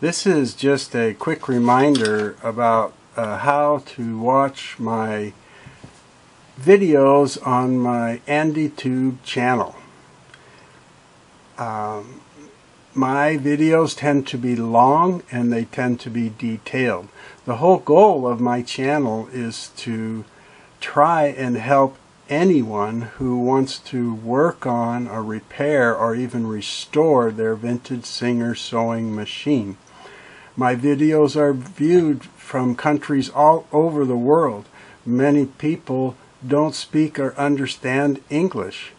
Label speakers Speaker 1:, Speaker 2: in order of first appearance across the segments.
Speaker 1: This is just a quick reminder about how to watch my videos on my AndyTube channel. My videos tend to be long and they tend to be detailed. The whole goal of my channel is to try and help anyone who wants to work on or repair or even restore their vintage Singer sewing machine. My videos are viewed from countries all over the world. Many people don't speak or understand English.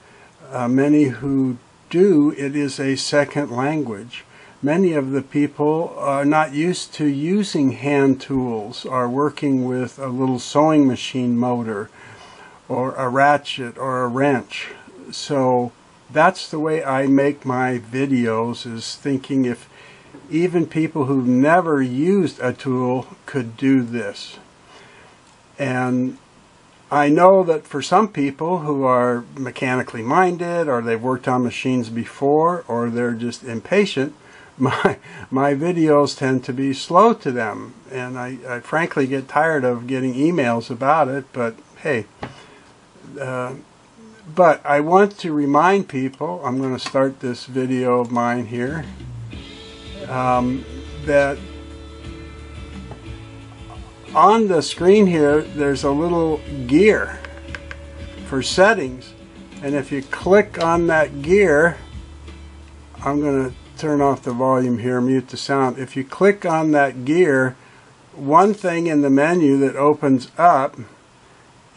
Speaker 1: Many who do, it is a second language. Many of the people are not used to using hand tools or working with a little sewing machine motor or a ratchet or a wrench. So that's the way I make my videos, is thinking if even people who've never used a tool could do this. And I know that for some people who are mechanically minded, or they've worked on machines before, or they're just impatient, my videos tend to be slow to them. And I frankly get tired of getting emails about it, but hey. But I want to remind people, I'm going to start this video of mine here, that on the screen here there's a little gear for settings, and if you click on that gear, I'm going to turn off the volume here, mute the sound. If you click on that gear, one thing in the menu that opens up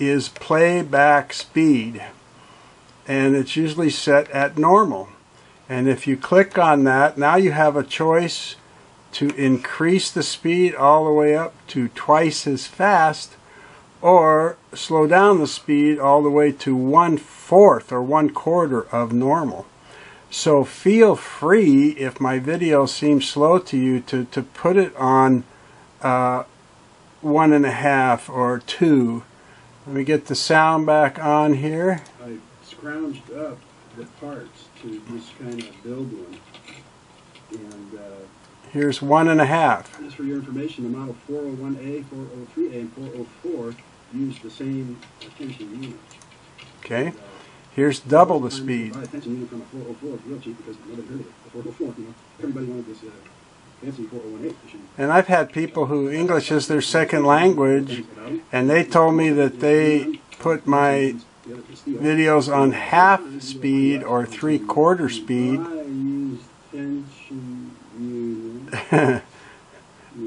Speaker 1: is playback speed, and it's usually set at normal. And if you click on that, now you have a choice to increase the speed all the way up to twice as fast, or slow down the speed all the way to 1/4 or 1/4 of normal. So feel free, if my video seems slow to you, to put it on 1.5 or 2. Let me get the sound back on here.
Speaker 2: I scrounged up the parts to just kind of build one. And
Speaker 1: here's 1.5.
Speaker 2: just for your information, the model 401A, 403A, and 404 use the same attention unit.
Speaker 1: Okay. Here's double the speed.
Speaker 2: The attention unit from a 404 is real cheap because nobody heard of it. The 404, you know, everybody wanted this fancy 401A machine.
Speaker 1: And I've had people who English is their second language, and they told me that they put my videos on half speed or 3/4 speed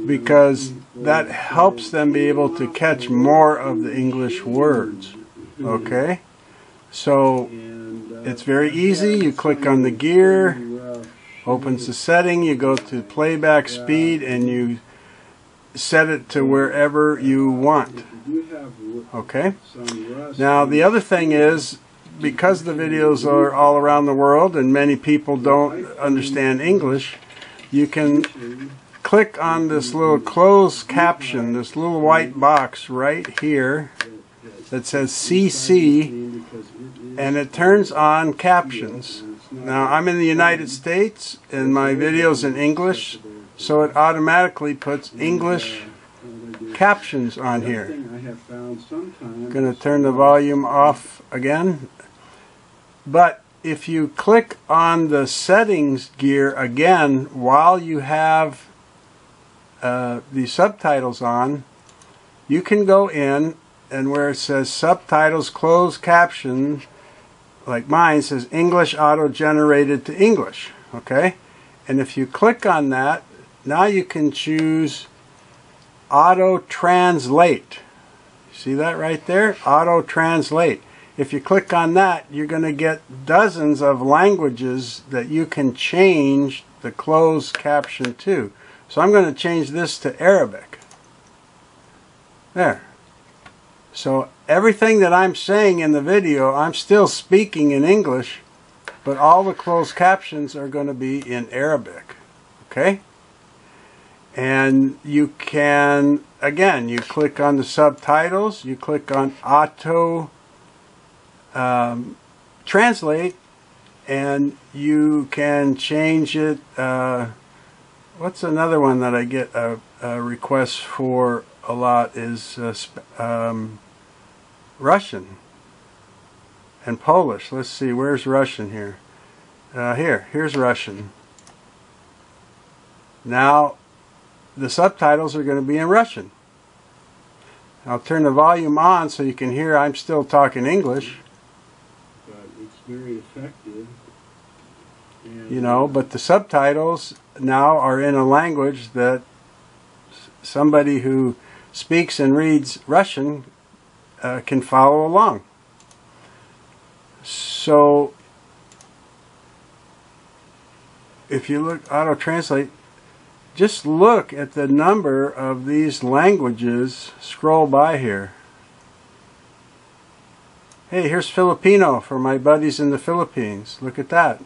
Speaker 1: because that helps them be able to catch more of the English words. Okay? So it's very easy. You click on the gear, opens the setting, you go to playback speed, and you set it to wherever you want. Okay? Now the other thing is, because the videos are all around the world and many people don't understand English, you can click on this little closed caption, this little white box right here that says CC, and it turns on captions. Now I'm in the United States and my video's in English, so it automatically puts English captions on here. I'm going to turn the volume off again. But if you click on the settings gear again while you have the subtitles on, you can go in, and where it says subtitles closed caption, like mine says English auto generated to English. Okay? And if you click on that, now you can choose auto translate. See that right there? Auto translate. If you click on that, you're going to get dozens of languages that you can change the closed caption to. So I'm going to change this to Arabic. There. So everything that I'm saying in the video, I'm still speaking in English, but all the closed captions are going to be in Arabic. Okay? And you can, again, you click on the subtitles, you click on auto translate, and you can change it what's another one that I get a request for a lot is Russian and Polish. Let's see, where's Russian here? Here's Russian. Now the subtitles are going to be in Russian. I'll turn the volume on so you can hear I'm still talking English.
Speaker 2: But it's very effective. And,
Speaker 1: you know, but the subtitles now are in a language that somebody who speaks and reads Russian can follow along. So if you look auto-translate, just look at the number of these languages. Scroll by here. Hey, here's Filipino for my buddies in the Philippines. Look at that.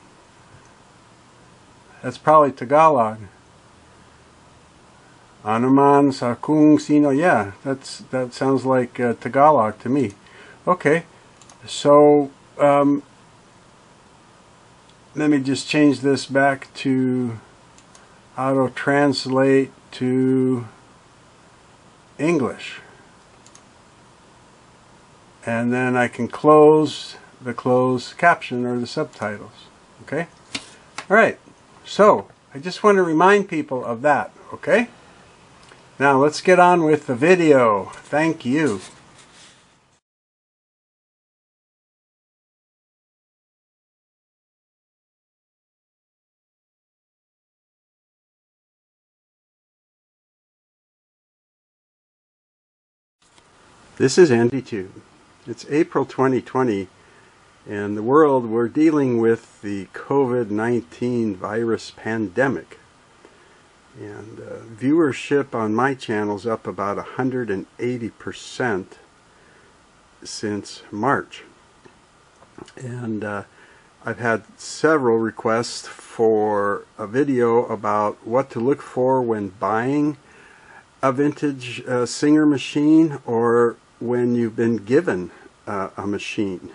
Speaker 1: That's probably Tagalog. Anuman sa kung sino. Yeah, that sounds like Tagalog to me. Okay, so let me just change this back to auto-translate to English. And then I can close the closed caption or the subtitles. Okay? Alright, so I just want to remind people of that. Okay? Now let's get on with the video. Thank you. This is AndyTube. It's April 2020, and the world, we're dealing with the COVID-19 virus pandemic. And viewership on my channel is up about 180% since March. And I've had several requests for a video about what to look for when buying a vintage Singer machine, or when you've been given a machine.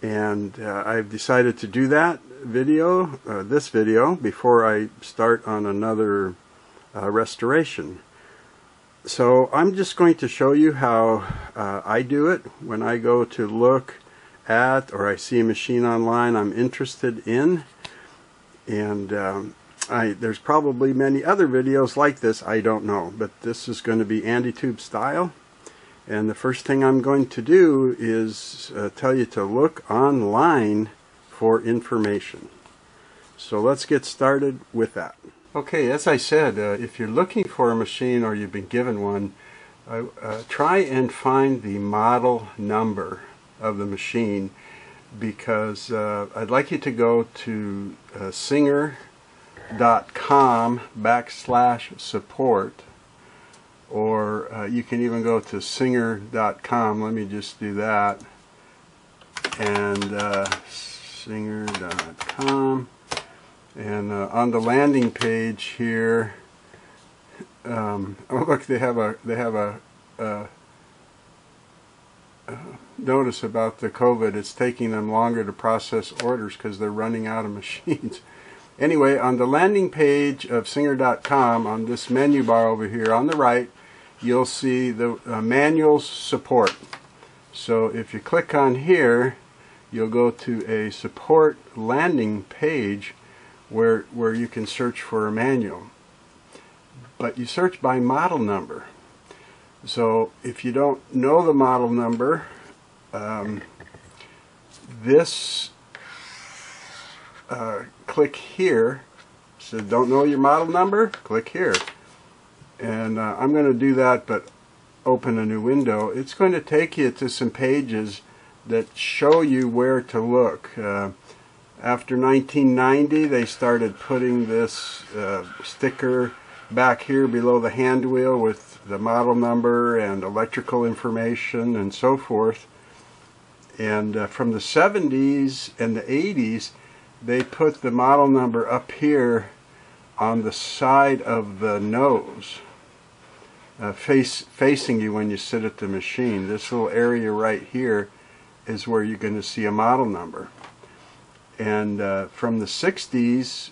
Speaker 1: And I've decided to do that video, this video, before I start on another restoration. So I'm just going to show you how I do it when I go to look at, or I see a machine online I'm interested in. And there's probably many other videos like this, I don't know, but this is going to be AndyTube style. And the first thing I'm going to do is tell you to look online for information. So let's get started with that. Okay, as I said, if you're looking for a machine or you've been given one, try and find the model number of the machine, because I'd like you to go to singer.com/support. Or you can even go to singer.com. Let me just do that. And singer.com. And on the landing page here, oh look, they have a notice about the COVID. It's taking them longer to process orders because they're running out of machines. Anyway, on the landing page of singer.com, on this menu bar over here on the right, you'll see the manual support. So if you click on here, you'll go to a support landing page where you can search for a manual. But you search by model number. So if you don't know the model number, click here. So don't know your model number? Click here. And I'm going to do that, but open a new window. It's going to take you to some pages that show you where to look. After 1990, they started putting this sticker back here below the hand wheel with the model number and electrical information and so forth. And from the 70s and the 80s, they put the model number up here on the side of the nose, facing you when you sit at the machine. This little area right here is where you're going to see a model number. And from the 60s,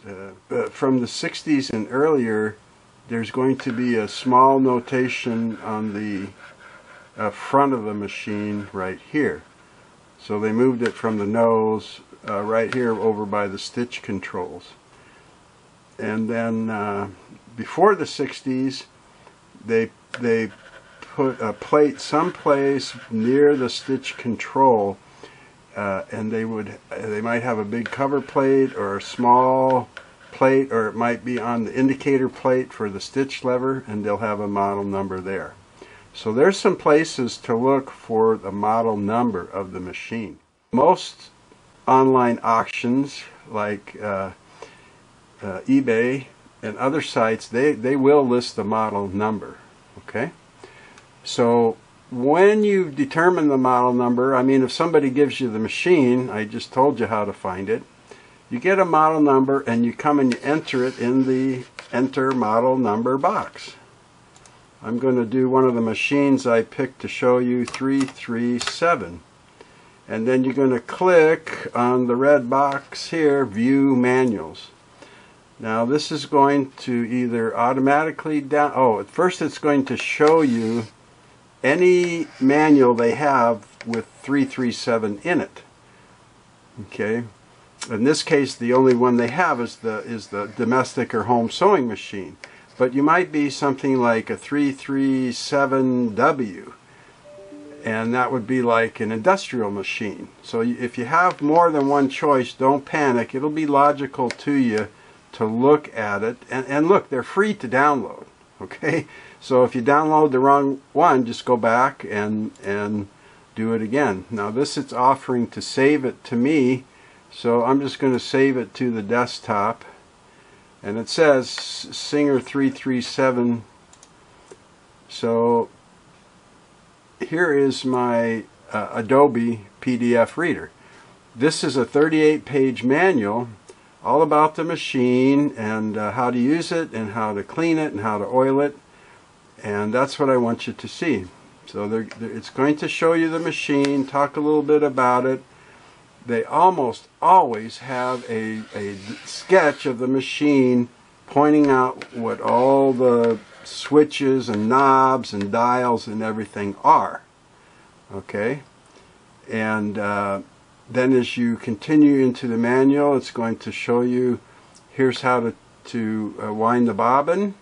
Speaker 1: and earlier, there's going to be a small notation on the front of the machine right here. So they moved it from the nose right here over by the stitch controls. And then before the 60s, they put a plate someplace near the stitch control, and they might have a big cover plate or a small plate, or it might be on the indicator plate for the stitch lever, and they'll have a model number there. So there's some places to look for the model number of the machine. Most online auctions like eBay and other sites, they will list the model number. Okay, so when you determine the model number, I mean, if somebody gives you the machine, I just told you how to find it. You get a model number and you come and you enter it in the enter model number box. I'm going to do one of the machines I picked to show you, 337. And then you're going to click on the red box here, View Manuals. Now this is going to either automatically at first it's going to show you any manual they have with 337 in it. Okay. In this case, the only one they have is the domestic or home sewing machine. But you might be something like a 337W, and that would be like an industrial machine. So if you have more than one choice, don't panic. It'll be logical to you to look at it. And look, they're free to download. Okay? So if you download the wrong one, just go back and do it again. Now this it's offering to save it to me. So I'm just going to save it to the desktop, and it says Singer 337. So here is my Adobe PDF reader. This is a 38-page manual all about the machine and how to use it and how to clean it and how to oil it, and that's what I want you to see. So it's going to show you the machine, talk a little bit about it. They almost always have a sketch of the machine pointing out what all the switches and knobs and dials and everything are. Okay? And then as you continue into the manual, it's going to show you, here's how to wind the bobbin.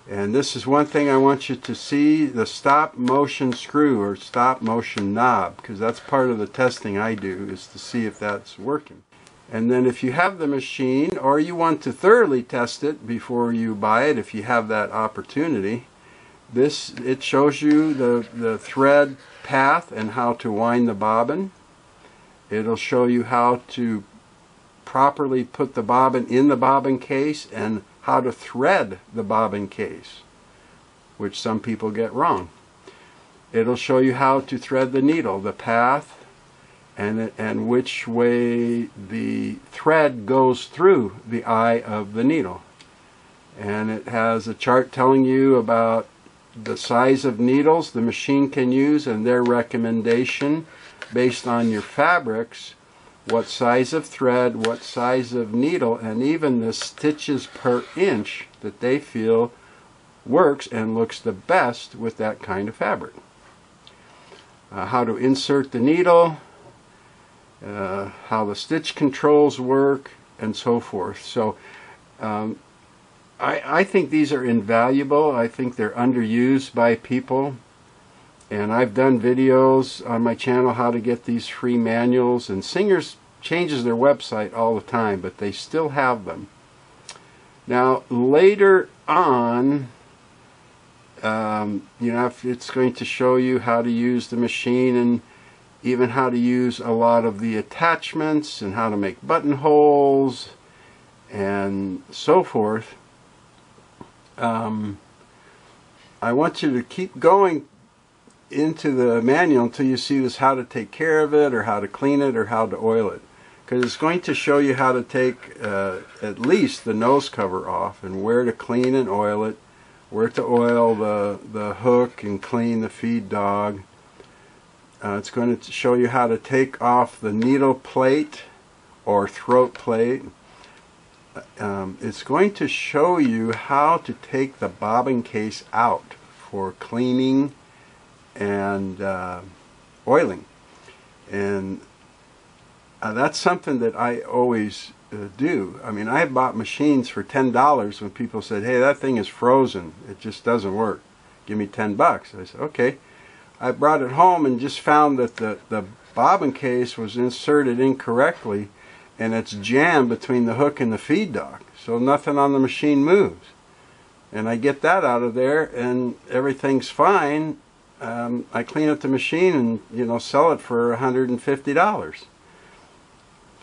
Speaker 1: And this is one thing I want you to see, the stop motion screw or stop motion knob, because that's part of the testing I do, is to see if that's working. And then if you have the machine, or you want to thoroughly test it before you buy it, if you have that opportunity, it shows you the thread path and how to wind the bobbin. It'll show you how to properly put the bobbin in the bobbin case and how to thread the bobbin case, which some people get wrong. It'll show you how to thread the needle, the path, and which way the thread goes through the eye of the needle. And it has a chart telling you about the size of needles the machine can use and their recommendation based on your fabrics, what size of thread, what size of needle, and even the stitches per inch that they feel works and looks the best with that kind of fabric. How to insert the needle, how the stitch controls work, and so forth. So I think these are invaluable. I think they're underused by people. And I've done videos on my channel how to get these free manuals, and Singer's changes their website all the time, but they still have them. Now later on, it's going to show you how to use the machine and even how to use a lot of the attachments and how to make buttonholes and so forth. I want you to keep going into the manual until you see this, how to take care of it or how to clean it or how to oil it, because it's going to show you how to take at least the nose cover off and where to clean and oil it, where to oil the hook and clean the feed dog. It's going to show you how to take off the needle plate or throat plate. It's going to show you how to take the bobbin case out for cleaning and oiling. And that's something that I always do. I mean, I have bought machines for $10 when people said, hey, that thing is frozen, it just doesn't work, give me 10 bucks. I said, okay. I brought it home and just found that the bobbin case was inserted incorrectly, and it's jammed between the hook and the feed dock, so nothing on the machine moves. And I get that out of there and everything's fine. I clean up the machine and, you know, sell it for $150.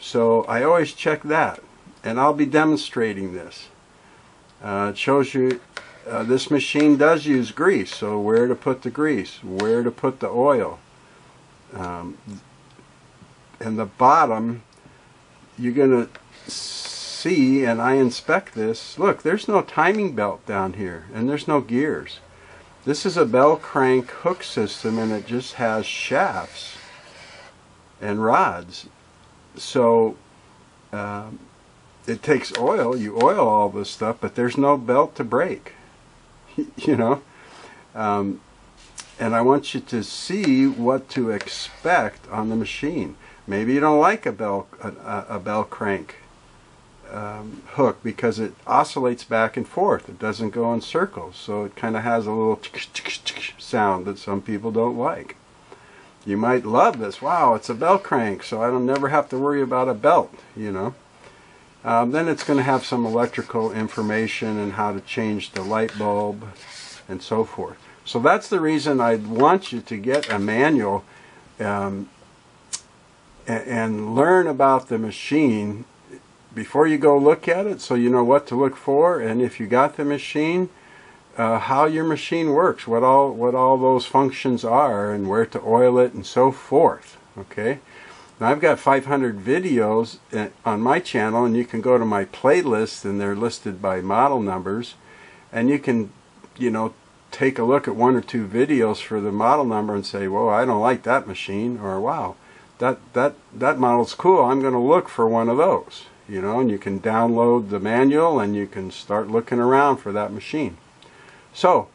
Speaker 1: So I always check that, and I'll be demonstrating this. It shows you this machine does use grease, so where to put the grease, where to put the oil. And the bottom, you're going to see, and I inspect this, look, there's no timing belt down here, and there's no gears. This is a bell crank hook system, and it just has shafts and rods. So it takes oil, you oil all this stuff, but there's no belt to break. You know, and I want you to see what to expect on the machine. Maybe you don't like a bell crank hook because it oscillates back and forth. It doesn't go in circles, so it kind of has a little sound that some people don't like. You might love this. Wow, it's a bell crank, so I don't never have to worry about a belt, you know. Then it's going to have some electrical information and how to change the light bulb and so forth. So that's the reason I want you to get a manual and learn about the machine before you go look at it, so you know what to look for, and if you got the machine, how your machine works, what all those functions are, and where to oil it and so forth. Okay. Now I've got 500 videos on my channel, and you can go to my playlist, and they're listed by model numbers, and you can, you know, take a look at one or two videos for the model number and say, whoa, I don't like that machine, or wow, that model's cool, I'm going to look for one of those, you know, and you can download the manual and you can start looking around for that machine. So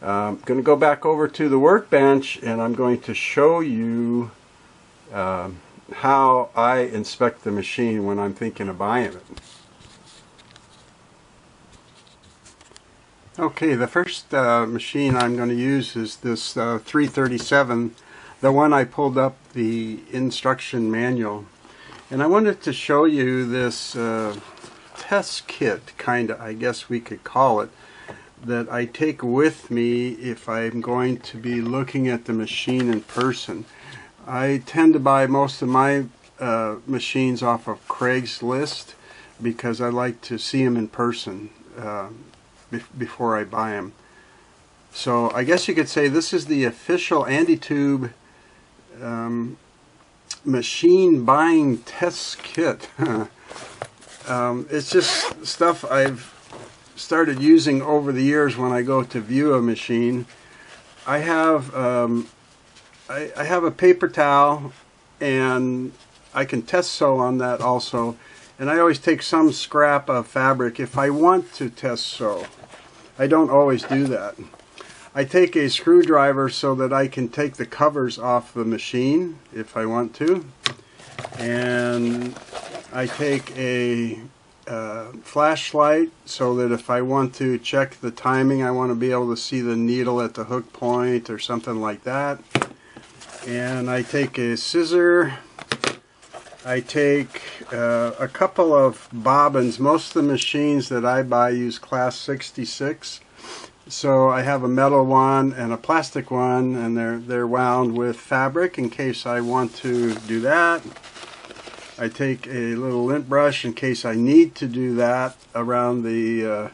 Speaker 1: I'm going to go back over to the workbench, and I'm going to show you how I inspect the machine when I'm thinking of buying it. Okay, the first machine I'm going to use is this 337, the one I pulled up the instruction manual. And I wanted to show you this test kit, kind of, I guess we could call it, that I take with me if I'm going to be looking at the machine in person. I tend to buy most of my machines off of Craigslist because I like to see them in person before I buy them. So I guess you could say this is the official AndyTube machine buying test kit. It's just stuff I've started using over the years when I go to view a machine. I have I have a paper towel, and I can test sew on that also, and I always take some scrap of fabric if I want to test sew. I don't always do that. I take a screwdriver so that I can take the covers off the machine if I want to, and I take a flashlight so that if I want to check the timing, I want to be able to see the needle at the hook point or something like that. And I take a scissor. I take a couple of bobbins. Most of the machines that I buy use class 66. So I have a metal one and a plastic one, and they're wound with fabric in case I want to do that. I take a little lint brush in case I need to do that around the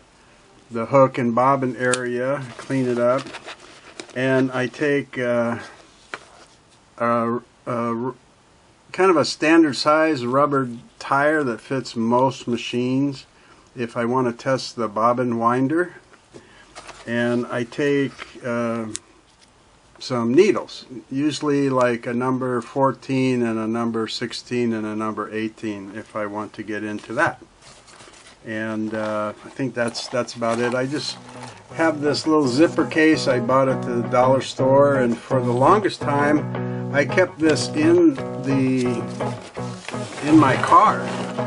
Speaker 1: hook and bobbin area, clean it up. And I take kind of a standard size rubber tire that fits most machines if I want to test the bobbin winder. And I take some needles, usually like a number 14 and a number 16 and a number 18 if I want to get into that. And I think that's about it. I just have this little zipper case I bought at the dollar store, and for the longest time I kept this in my car,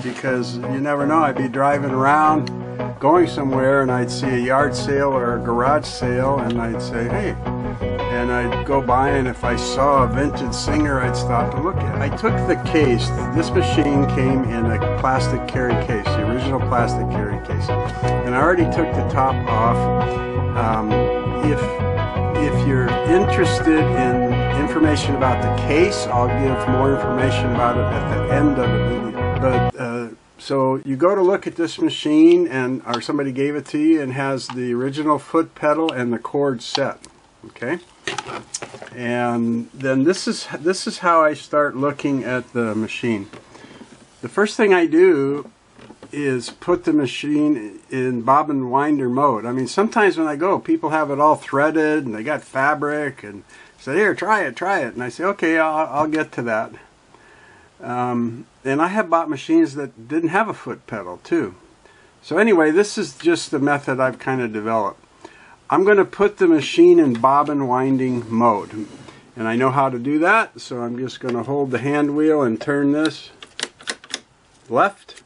Speaker 1: because you never know, I'd be driving around going somewhere and I'd see a yard sale or a garage sale, and I'd say, hey, and I'd go by, and if I saw a vintage Singer, I'd stop and look at it. I took the case. This machine came in a plastic carry case, the original plastic carry case, and I already took the top off. If you're interested in information about the case, I'll give more information about it at the end of the video. But so you go to look at this machine, or somebody gave it to you, and has the original foot pedal and the cord set. Okay, and then this is how I start looking at the machine. The first thing I do is put the machine in bobbin winder mode. I mean, sometimes when I go, people have it all threaded and they got fabric and say, here, try it, and I say, okay, I'll get to that. And I have bought machines that didn't have a foot pedal too. So anyway, this is just the method I've kind of developed. I'm going to put the machine in bobbin winding mode, and I know how to do that, so I'm just going to hold the hand wheel and turn this left.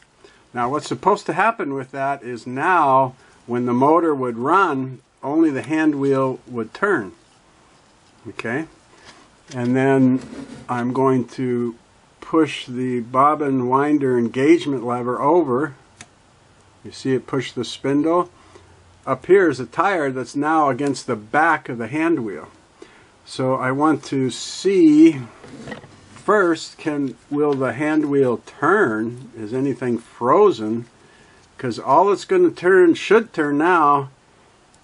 Speaker 1: Now what's supposed to happen with that is, now when the motor would run, only the hand wheel would turn. Okay, and then I'm going to push the bobbin winder engagement lever over. You see it push the spindle. Up here is a tire that's now against the back of the hand wheel. So I want to see first, will the hand wheel turn? Is anything frozen? Because all it's going to turn, should turn now,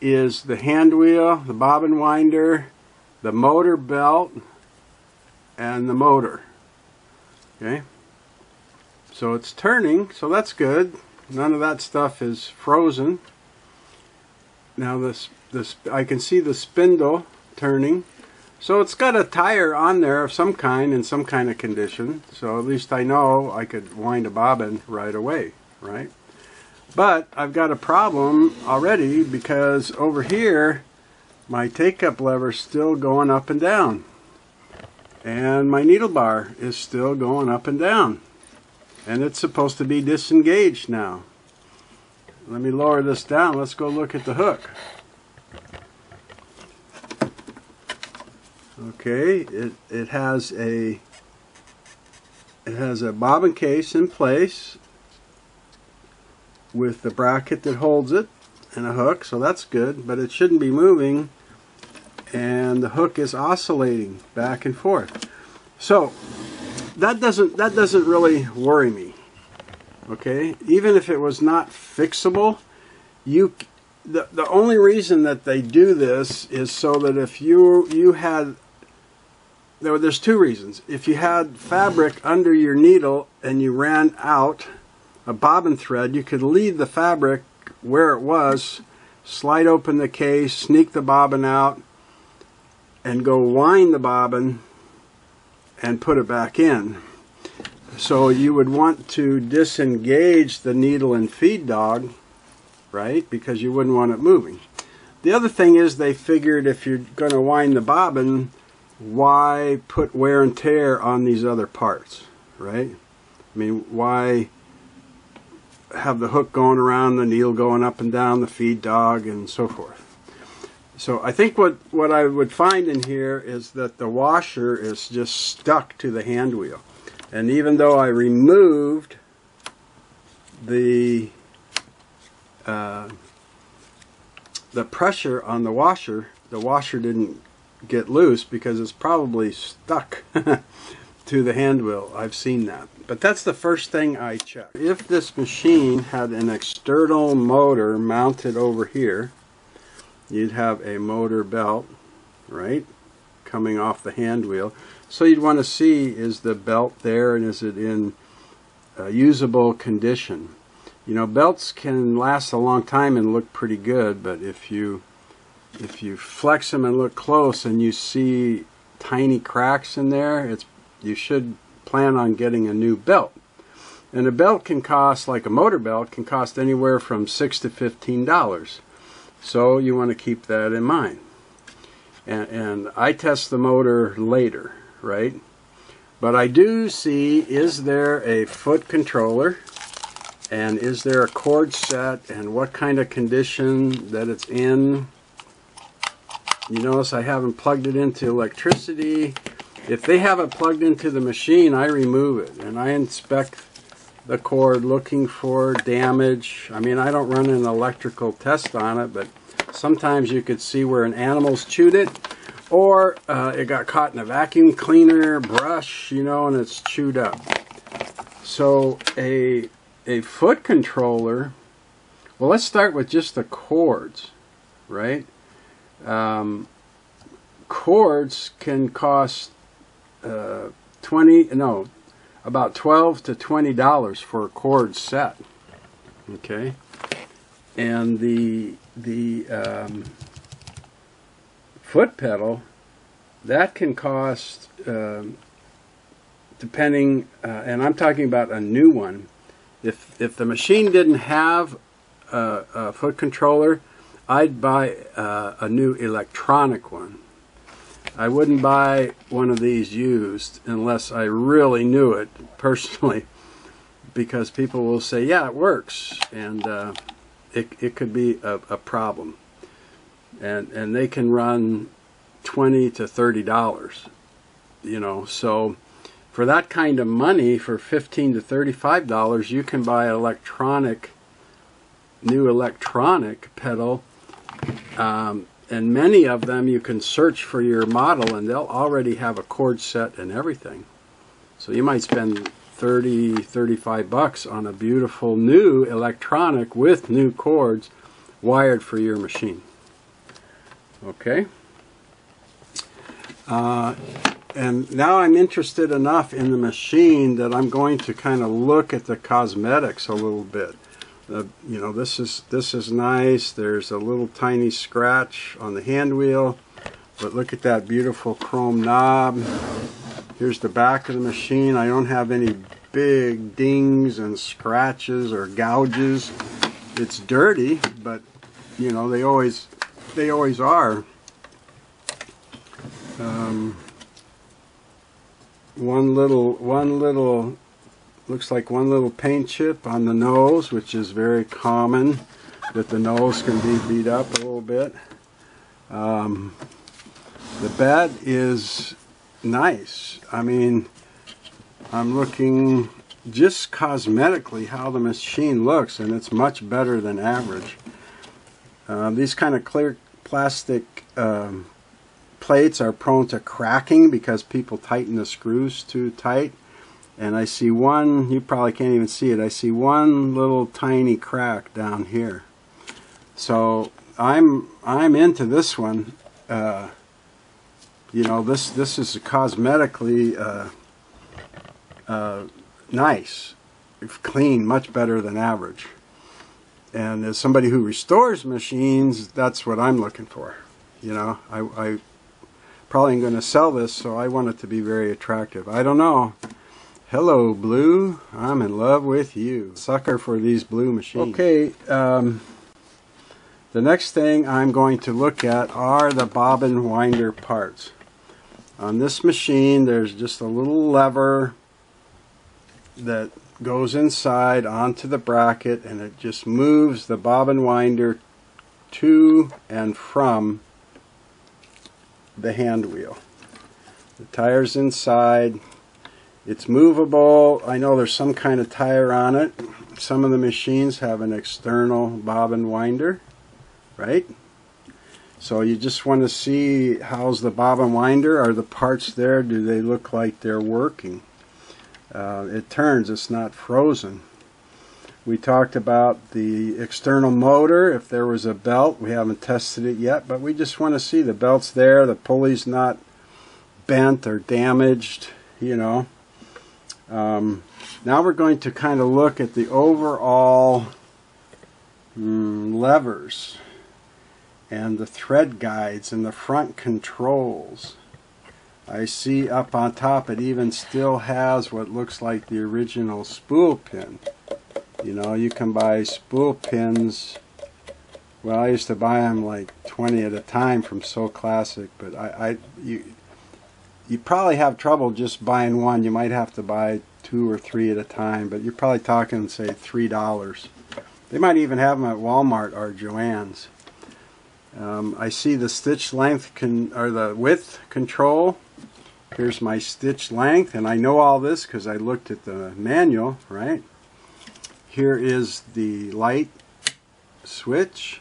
Speaker 1: is the hand wheel, the bobbin winder, the motor belt, and the motor. Okay, so it's turning, so that's good. None of that stuff is frozen. Now this I can see the spindle turning, so it's got a tire on there of some kind, in some kind of condition, so at least I know I could wind a bobbin right away, right? But I've got a problem already, because over here my take-up lever is still going up and down, and my needle bar is still going up and down, and it's supposed to be disengaged now. Let me lower this down. Let's go look at the hook. Okay, it has a bobbin case in place with the bracket that holds it and a hook, so that's good, but it shouldn't be moving, and the hook is oscillating back and forth. So that doesn't really worry me. Okay, even if it was not fixable, the only reason that they do this is so that if you had, there's two reasons. If you had fabric under your needle and you ran out a bobbin thread, you could leave the fabric where it was, slide open the case, sneak the bobbin out, and go wind the bobbin and put it back in. So you would want to disengage the needle and feed dog, right? Because you wouldn't want it moving. The other thing is, they figured if you're going to wind the bobbin, why put wear and tear on these other parts, right? I mean, why have the hook going around, the needle going up and down, the feed dog, and so forth. So I think what I would find in here is that the washer is just stuck to the hand wheel. And even though I removed the pressure on the washer didn't get loose, because it's probably stuck to the hand wheel. I've seen that. But that's the first thing I check. If this machine had an external motor mounted over here, you'd have a motor belt, right, coming off the hand wheel. So you'd want to see, is the belt there and is it in usable condition? You know, belts can last a long time and look pretty good, but if you if you flex them and look close and you see tiny cracks in there, you should plan on getting a new belt. And a belt can cost, like a motor belt, can cost anywhere from $6 to $15. So you want to keep that in mind. And I test the motor later, right? But I do see, is there a foot controller? And is there a cord set? And what kind of condition that it's in? You notice I haven't plugged it into electricity. If they have it plugged into the machine, I remove it. And I inspect the cord looking for damage. I mean, I don't run an electrical test on it, but sometimes you could see where an animal's chewed it, or it got caught in a vacuum cleaner brush, you know, and it's chewed up. So a foot controller, well, let's start with just the cords, right? Cords can cost about $12 to $20 for a cord set. Okay, and the foot pedal, that can cost, depending, and I'm talking about a new one. If the machine didn't have a foot controller, I'd buy a new electronic one. I wouldn't buy one of these used unless I really knew it personally, because people will say, yeah, it works, and it could be a problem. And they can run $20 to $30, you know. So for that kind of money, for $15 to $35, you can buy an new electronic pedal. And many of them you can search for your model and they'll already have a cord set and everything. So you might spend $30, $35 on a beautiful new electronic with new cords wired for your machine. Okay. And now I'm interested enough in the machine that I'm going to kind of look at the cosmetics a little bit. You know, this is nice. There's a little tiny scratch on the hand wheel, but look at that beautiful chrome knob. Here's the back of the machine. I don't have any big dings and scratches or gouges. It's dirty, but you know, they always are. One little looks like one little paint chip on the nose, which is very common, that the nose can be beat up a little bit. The bed is nice. I mean, I'm looking just cosmetically how the machine looks, and it's much better than average. These kind of clear plastic plates are prone to cracking because people tighten the screws too tight. And I see one, you probably can't even see it, I see one little tiny crack down here. So I'm into this one. You know, this is cosmetically nice, clean, much better than average. And as somebody who restores machines, that's what I'm looking for. You know, I probably am going to sell this, so I want it to be very attractive. I don't know. Hello, blue. I'm in love with you. Sucker for these blue machines. Okay, the next thing I'm going to look at are the bobbin winder parts. On this machine, there's just a little lever that goes inside onto the bracket, and it just moves the bobbin winder to and from the hand wheel. The tire's inside. It's movable. I know there's some kind of tire on it. Some of the machines have an external bobbin winder, right? So you just want to see, how's the bobbin winder? Are the parts there? Do they look like they're working? It turns, it's not frozen. We talked about the external motor. If there was a belt, we haven't tested it yet, but we just want to see the belt's there, the pulley's not bent or damaged, you know. Now we're going to kind of look at the overall levers. and the thread guides and the front controls. I see up on top it even still has what looks like the original spool pin. You know, you can buy spool pins. Well, I used to buy them like 20 at a time from So Classic, but you probably have trouble just buying one. You might have to buy 2 or 3 at a time, but you're probably talking, say, $3. They might even have them at Walmart or Joann's. I see the stitch length or the width control. Here's my stitch length, and I know all this because I looked at the manual, right? Here is the light switch.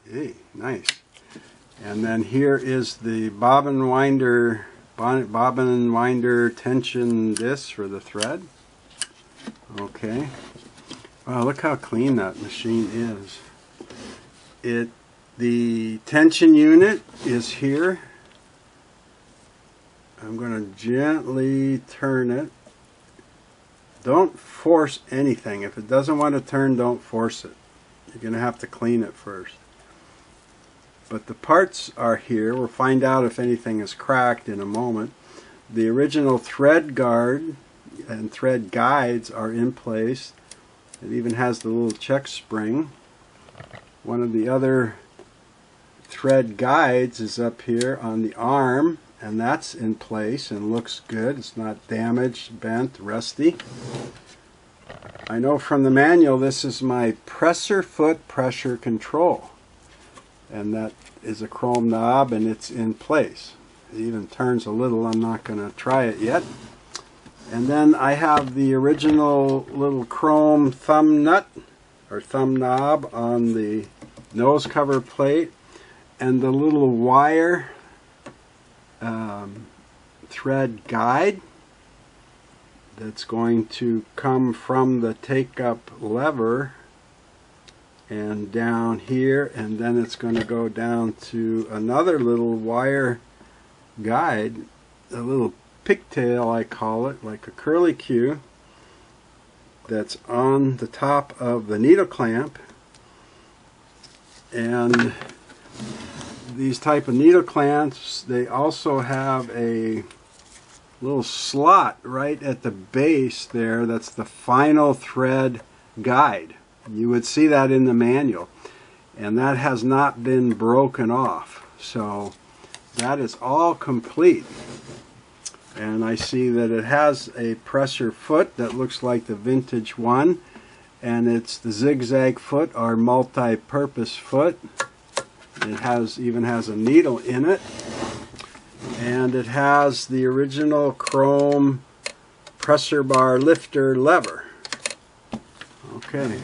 Speaker 1: Hey, nice. And then here is the bobbin winder tension disc for the thread. Okay. Wow, look how clean that machine is. The tension unit is here. I'm going to gently turn it. Don't force anything. If it doesn't want to turn, don't force it. You're going to have to clean it first. But the parts are here. We'll find out if anything is cracked in a moment. The original thread guard and thread guides are in place. It even has the little check spring. One of the other thread guides is up here on the arm, and that's in place and looks good. It's not damaged, bent, rusty. I know from the manual this is my presser foot pressure control, and that is a chrome knob and it's in place. It even turns a little. I'm not going to try it yet. And then I have the original little chrome thumb nut or thumb knob on the nose cover plate, and the little wire thread guide that's going to come from the take-up lever and down here, and then it's going to go down to another little wire guide, a little pigtail I call it, like a curly Q, that's on the top of the needle clamp. And these type of needle clamps, they also have a little slot right at the base there. That's the final thread guide. You would see that in the manual, and that has not been broken off. So that is all complete. And I see that it has a presser foot that looks like the vintage one, and it's the zigzag foot or multi-purpose foot. It even has a needle in it, and it has the original chrome presser bar lifter lever. Okay,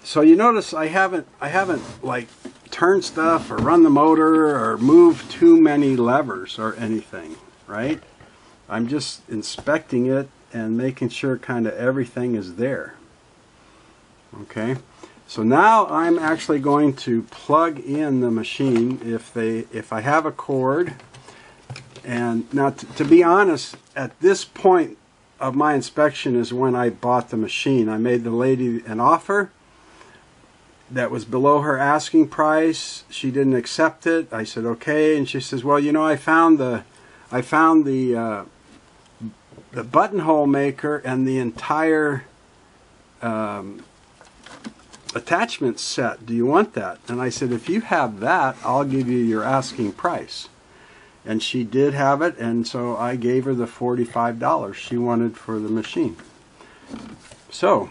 Speaker 1: so you notice I haven't like turned stuff or run the motor or moved too many levers or anything, right? I'm just inspecting it and making sure kind of everything is there. Okay, so now I'm actually going to plug in the machine if I have a cord. And now to be honest, at this point of my inspection is when I bought the machine. I made the lady an offer that was below her asking price. She didn't accept it. I said okay, and she says, well, you know, I found the buttonhole maker and the entire attachment set. Do you want that? And I said, if you have that, I'll give you your asking price. And she did have it, and so I gave her the $45 she wanted for the machine. So,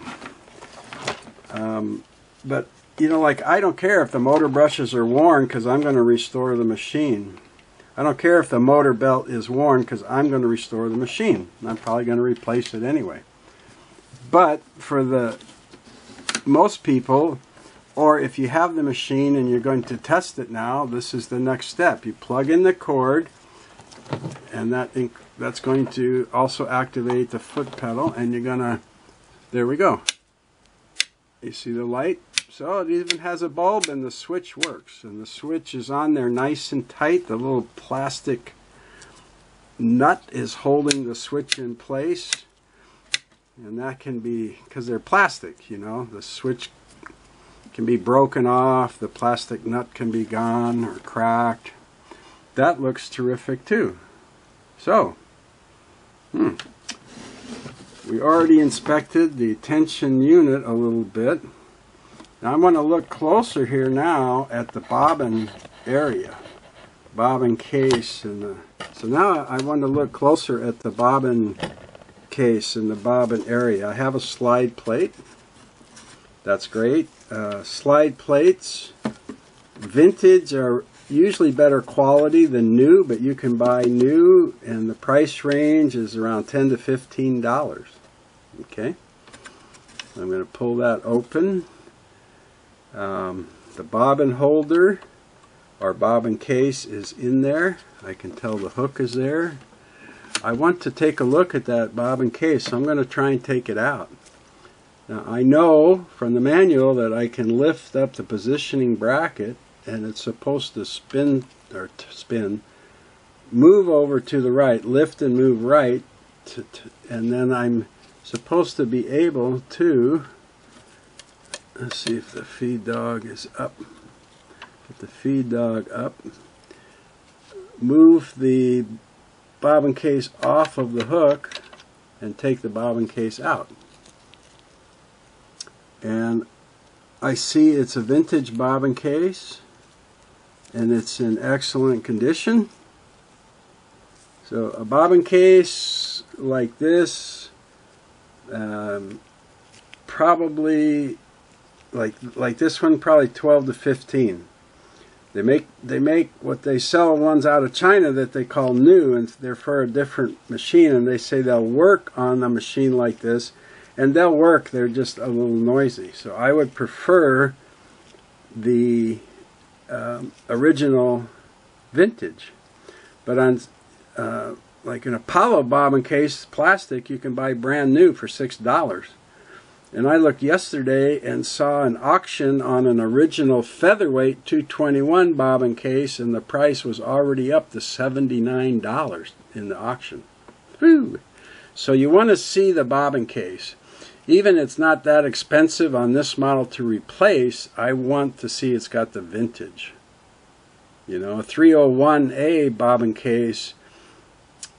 Speaker 1: but you know, like, I don't care if the motor brushes are worn because I'm going to restore the machine. I don't care if the motor belt is worn because I'm going to restore the machine. I'm probably going to replace it anyway. But for the most people, or if you have the machine and you're going to test it now, this is the next step. You plug in the cord, and that's going to also activate the foot pedal, and you're going to, there we go. You see the light? So it even has a bulb, and the switch works. And the switch is on there nice and tight. The little plastic nut is holding the switch in place. And that can be, because they're plastic, you know, the switch can be broken off, the plastic nut can be gone or cracked. That looks terrific too. So, we already inspected the tension unit a little bit. Now I want to look closer here now at the bobbin area, bobbin case, and so now I want to look closer at the bobbin case and the bobbin area. I have a slide plate. That's great. Slide plates, vintage, are usually better quality than new, but you can buy new, and the price range is around $10 to $15. Okay, I'm going to pull that open. The bobbin holder or bobbin case is in there. I can tell the hook is there. I want to take a look at that bobbin case, so I'm going to try and take it out. Now I know from the manual that I can lift up the positioning bracket, and it's supposed to spin, move over to the right, lift and move right, and then I'm supposed to be able to, let's see if the feed dog is up, get the feed dog up, move the bobbin case off of the hook and take the bobbin case out. And I see it's a vintage bobbin case, and it's in excellent condition. So a bobbin case like this, probably like this one, probably 12 to 15. They make what they sell ones out of China that they call new, and they're for a different machine, and they say they'll work on a machine like this, and they'll work, they're just a little noisy. So I would prefer the original vintage. But on like an Apollo bobbin case, plastic, you can buy brand new for $6. And I looked yesterday and saw an auction on an original featherweight 221 bobbin case, and the price was already up to $79 in the auction. Whew. So you want to see the bobbin case. Even it's not that expensive on this model to replace, I want to see it's got the vintage. You know, a 301A bobbin case,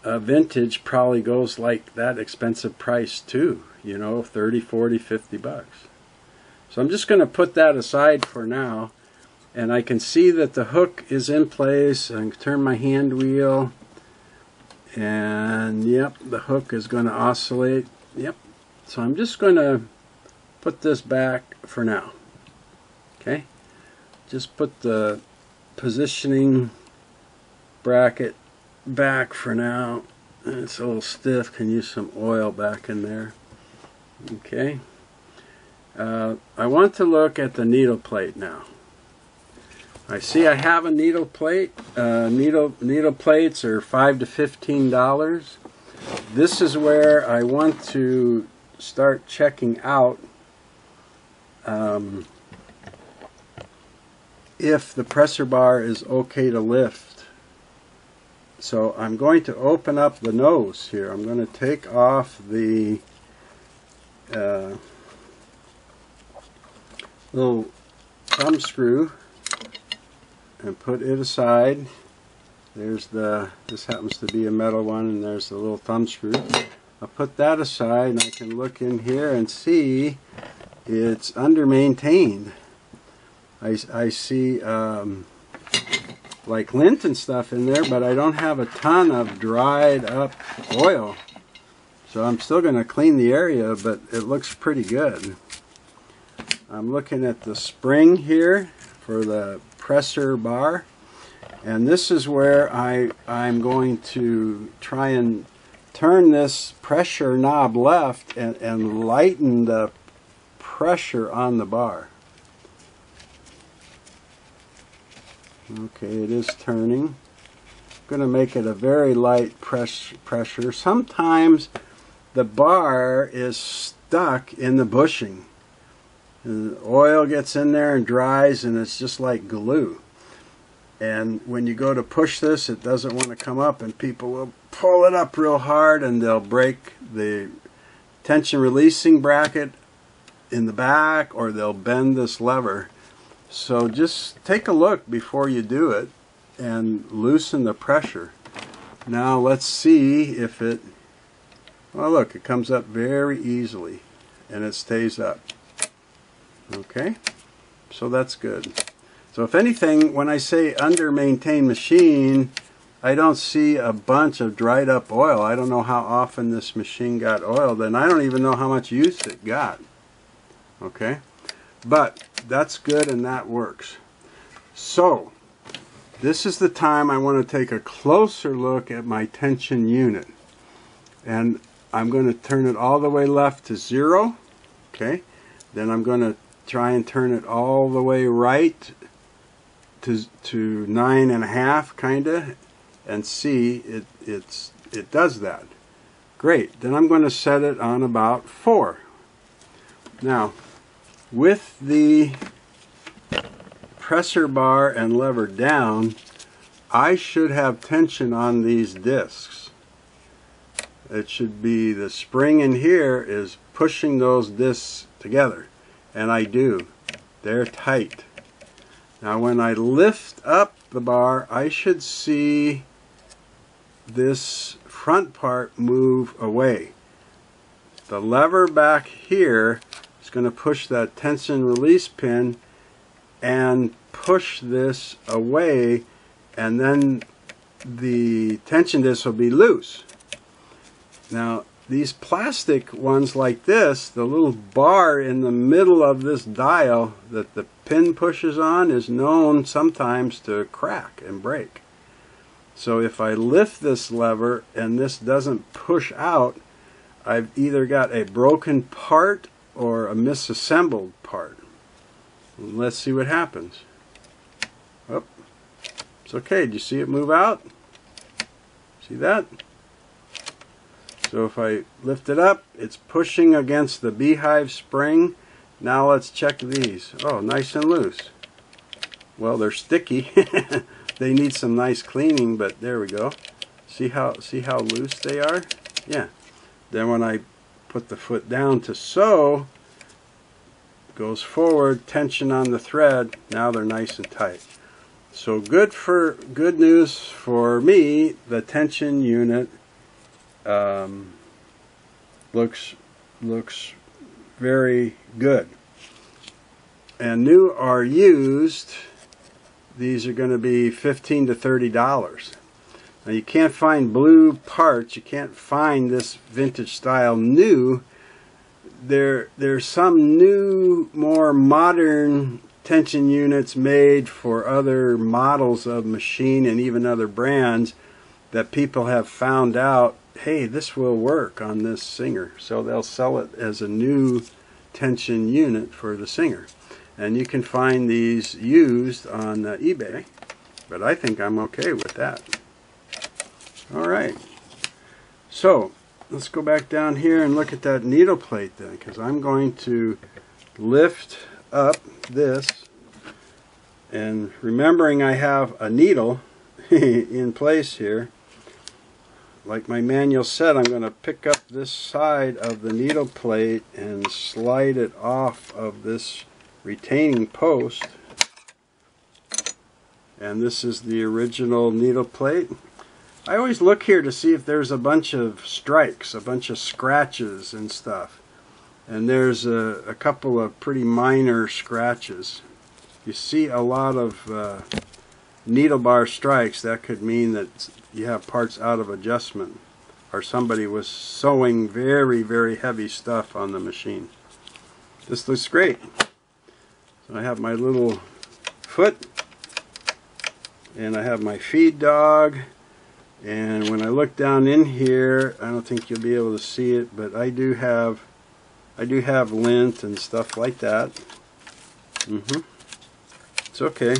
Speaker 1: vintage, probably goes like that expensive price too. You know, 30, 40, 50 bucks. So I'm just going to put that aside for now. And I can see that the hook is in place. I can turn my hand wheel. And yep, the hook is going to oscillate. Yep. So I'm just going to put this back for now. Okay. Just put the positioning bracket back for now. It's a little stiff. Can use some oil back in there. Okay. I want to look at the needle plate now. I see I have a needle plate. Needle plates are $5 to $15. This is where I want to start checking out if the pressure bar is okay to lift. So I'm going to open up the nose here. I'm going to take off the little thumb screw and put it aside. There's this happens to be a metal one, and there's the little thumb screw. I'll put that aside, and I can look in here and see it's under-maintained. I see like lint and stuff in there, but I don't have a ton of dried up oil. So I'm still going to clean the area, but it looks pretty good. I'm looking at the spring here for the pressure bar, and this is where I'm going to try and turn this pressure knob left and lighten the pressure on the bar. Okay, it is turning. I'm going to make it a very light pressure. Sometimes the bar is stuck in the bushing. The oil gets in there and dries, and it's just like glue. And when you go to push this, it doesn't want to come up, and people will pull it up real hard, and they'll break the tension releasing bracket in the back, or they'll bend this lever. So just take a look before you do it and loosen the pressure. Now let's see if it, well look, it comes up very easily and it stays up. Okay, so that's good. So if anything, when I say under maintained machine, I don't see a bunch of dried up oil. I don't know how often this machine got oiled, and I don't even know how much use it got. Okay, but that's good and that works. So this is the time I want to take a closer look at my tension unit, and I'm going to turn it all the way left to 0. Okay, then I'm going to try and turn it all the way right to 9.5 kinda, and see it does that. Great. Then I'm going to set it on about 4. Now with the pressure bar and lever down, I should have tension on these discs. It should be the spring in here is pushing those discs together, and I do. They're tight. Now when I lift up the bar, I should see this front part move away. The lever back here is going to push that tension release pin and push this away, and then the tension disc will be loose. Now these plastic ones like this, the little bar in the middle of this dial that the pin pushes on is known sometimes to crack and break. So if I lift this lever and this doesn't push out, I've either got a broken part or a misassembled part. Let's see what happens. Oh, it's okay. Do you see it move out? See that? So if I lift it up, it's pushing against the beehive spring. Now let's check these. Oh, nice and loose. Well, they're sticky. They need some nice cleaning, but there we go. See how loose they are? Yeah. Then when I put the foot down to sew, goes forward, tension on the thread. Now they're nice and tight. So good news for me. The tension unit looks very good. And new or used, these are going to be $15 to $30. Now you can't find blue parts. You can't find this vintage style new. There's some new, more modern tension units made for other models of machine and even other brands that people have found out, hey, this will work on this Singer. So they'll sell it as a new tension unit for the Singer. And you can find these used on eBay, but I think I'm okay with that. Alright, so let's go back down here and look at that needle plate then, because I'm going to lift up this, and remembering I have a needle in place here, like my manual said, I'm going to pick up this side of the needle plate and slide it off of this retaining post. And this is the original needle plate. I always look here to see if there's a bunch of strikes, a bunch of scratches and stuff. And there's a couple of pretty minor scratches. You see a lot of needle bar strikes. That could mean that you have parts out of adjustment, or somebody was sewing very, very heavy stuff on the machine. This looks great. So I have my little foot, and I have my feed dog, and when I look down in here, I don't think you'll be able to see it, but I do have lint and stuff like that. It's okay.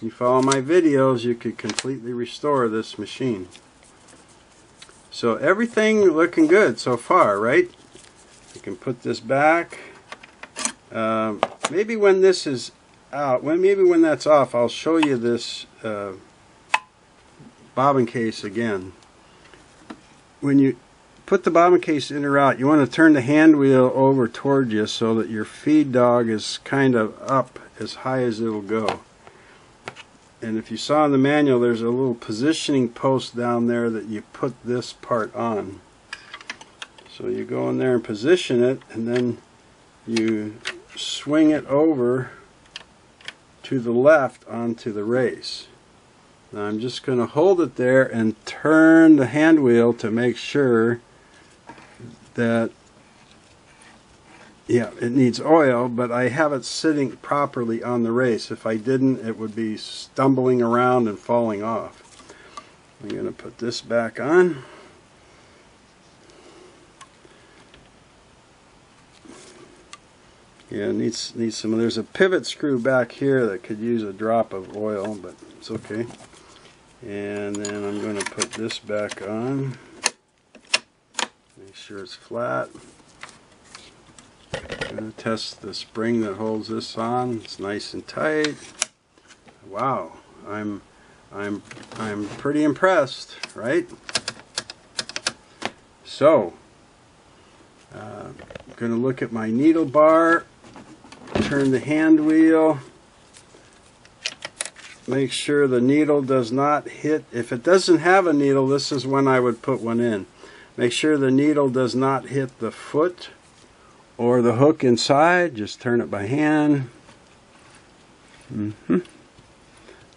Speaker 1: You follow my videos, you could completely restore this machine. So everything looking good so far, right? You can put this back. Maybe when this is out, maybe when that's off, I'll show you this bobbin case again. When you put the bobbin case in or out, you want to turn the hand wheel over toward you so that your feed dog is kind of up as high as it'll go. And if you saw in the manual, there's a little positioning post down there that you put this part on. So you go in there and position it, and then you swing it over to the left onto the race. Now I'm just going to hold it there and turn the hand wheel to make sure that, yeah, it needs oil, but I have it sitting properly on the race. If I didn't, it would be stumbling around and falling off. I'm going to put this back on. Yeah, it needs some. There's a pivot screw back here that could use a drop of oil, but it's okay. And then I'm going to put this back on. Make sure it's flat. I'm going to test the spring that holds this on. It's nice and tight. Wow, I'm pretty impressed, right? So, I'm going to look at my needle bar, turn the hand wheel, make sure the needle does not hit. If it doesn't have a needle, this is when I would put one in. Make sure the needle does not hit the foot or the hook inside. Just turn it by hand.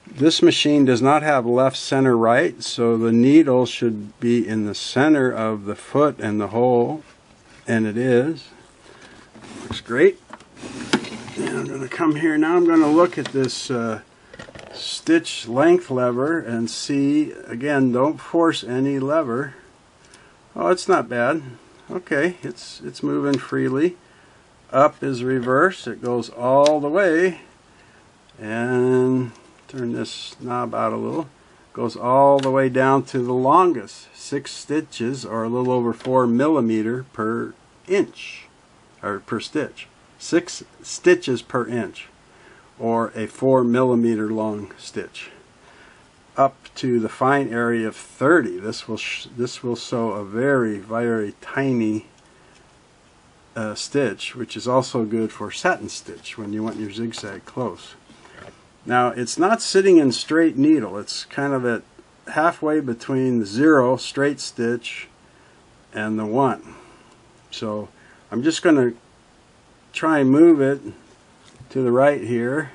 Speaker 1: This machine does not have left, center, right, so the needle should be in the center of the foot and the hole, and it is. Looks great. And I'm going to come here now. I'm going to look at this stitch length lever and see. Again, don't force any lever. Oh, it's not bad. Okay, it's moving freely. Up is reverse. It goes all the way. And turn this knob out a little. Goes all the way down to the longest. 6 stitches, or a little over 4 millimeter per inch, or per stitch. 6 stitches per inch, or a 4 millimeter long stitch. Up to the fine area of 30. This will sew a very, very tiny stitch, which is also good for satin stitch when you want your zigzag close. Now, it's not sitting in straight needle. It's kind of at halfway between the 0 straight stitch and the 1. So I'm just going to try and move it to the right here.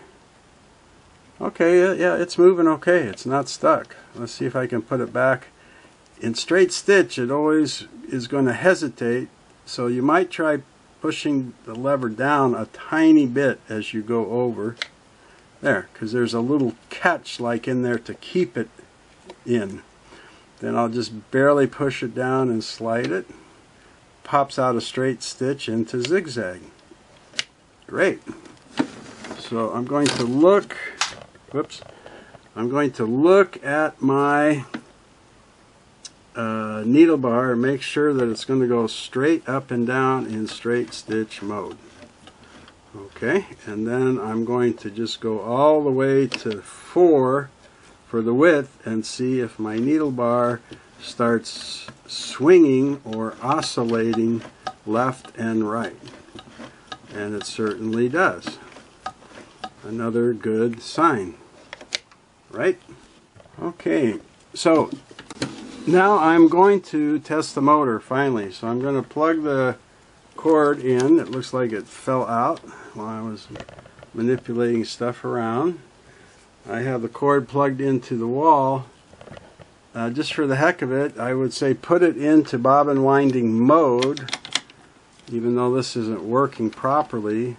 Speaker 1: Okay, yeah, it's moving okay. It's not stuck. Let's see if I can put it back. In straight stitch, it always is going to hesitate, so you might try pushing the lever down a tiny bit as you go over. There, because there's a little catch like in there to keep it in. Then I'll just barely push it down and slide it. Pops out a straight stitch into zigzag. Great. So I'm going to look, I'm going to look at my needle bar and make sure that it's going to go straight up and down in straight stitch mode. Okay, and then I'm going to just go all the way to 4 for the width and see if my needle bar starts swinging or oscillating left and right. And it certainly does. Another good sign, right? Okay, so now I'm going to test the motor finally. So I'm going to plug the cord in. It looks like it fell out while I was manipulating stuff around. I have the cord plugged into the wall. Just for the heck of it, I would say put it into bobbin winding mode, even though this isn't working properly,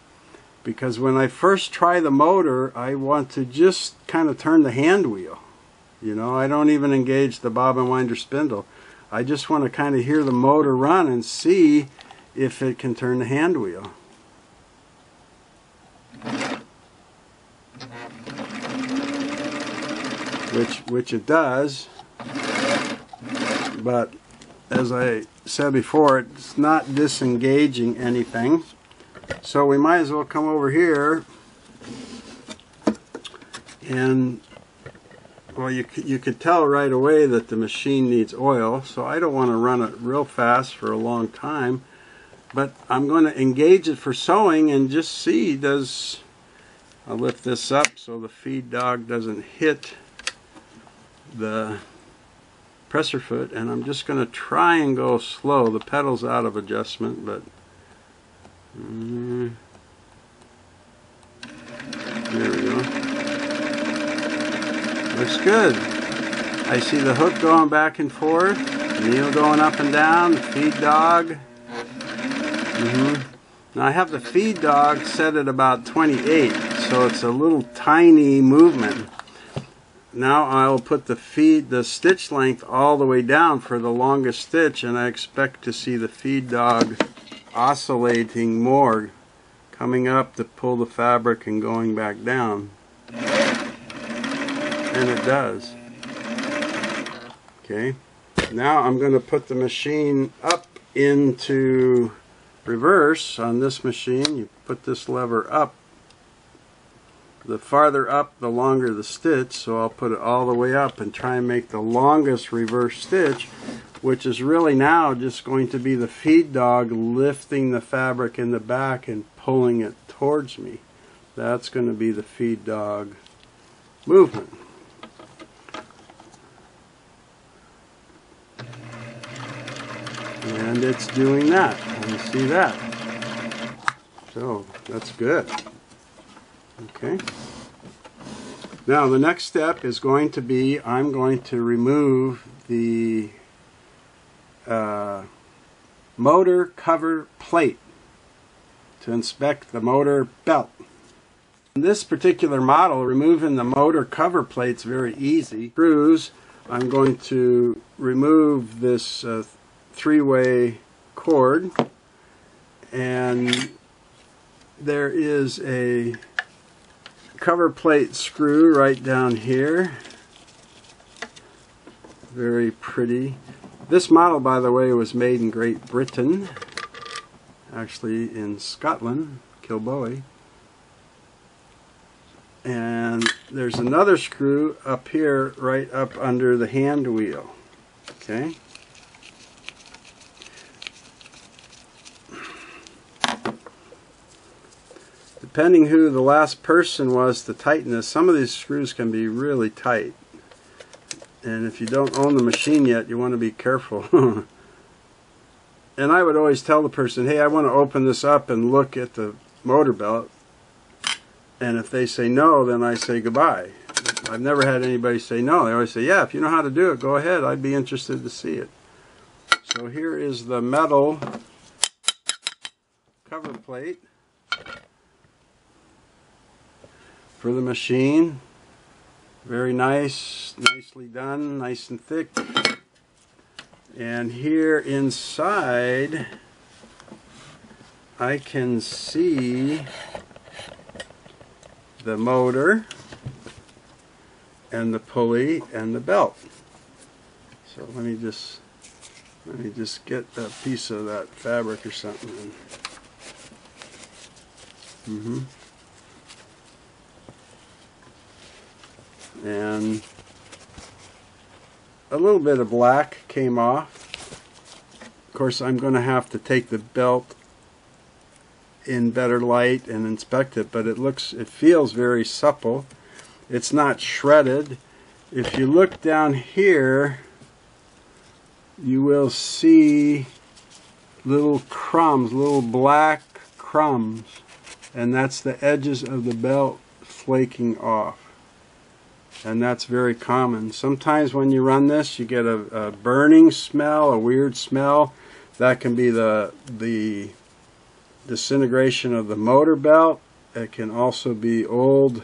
Speaker 1: because when I first try the motor, I want to just kind of turn the hand wheel. You know, I don't even engage the bobbin winder spindle. I just want to kind of hear the motor run and see if it can turn the hand wheel. Which it does, but as I said before, it's not disengaging anything. So we might as well come over here and well, you could tell right away that the machine needs oil, so I don't want to run it real fast for a long time, but I'm going to engage it for sewing and just see, I'll lift this up so the feed dog doesn't hit the presser foot, and I'm just going to try and go slow. The pedal's out of adjustment, but there we go. Looks good. I see the hook going back and forth, needle going up and down, the feed dog. Now I have the feed dog set at about 28, so it's a little tiny movement. Now I'll put the stitch length all the way down for the longest stitch, and I expect to see the feed dog oscillating more, coming up to pull the fabric and going back down. And it does. Okay, now I'm going to put the machine up into reverse on this machine. You put this lever up. The farther up, the longer the stitch, so I'll put it all the way up and try and make the longest reverse stitch, which is really now just going to be the feed dog lifting the fabric in the back and pulling it towards me. That's going to be the feed dog movement. And it's doing that. You see that. So that's good. Okay. Now the next step is going to be, I'm going to remove the motor cover plate to inspect the motor belt. In this particular model, removing the motor cover plate is very easy. Screws, I'm going to remove this three-way cord, and there is a cover plate screw right down here. Very pretty. This model, by the way, was made in Great Britain, actually in Scotland, Kilbowie. And there's another screw up here, right up under the hand wheel. Okay. Depending who the last person was to tighten this, some of these screws can be really tight. And if you don't own the machine yet, you want to be careful. And I would always tell the person, hey, I want to open this up and look at the motor belt. And if they say no, then I say goodbye. I've never had anybody say no. They always say, yeah, if you know how to do it, go ahead. I'd be interested to see it. So here is the metal cover plate for the machine. Very nice, nicely done, nice and thick. And here inside I can see the motor and the pulley and the belt. So let me just get a piece of that fabric or something. And a little bit of black came off. Of course, I'm going to have to take the belt in better light and inspect it, but it feels very supple. It's not shredded. If you look down here, you will see little crumbs, little black crumbs, and that's the edges of the belt flaking off. And that's very common. Sometimes when you run this, you get a burning smell, a weird smell. That can be the disintegration of the motor belt. It can also be old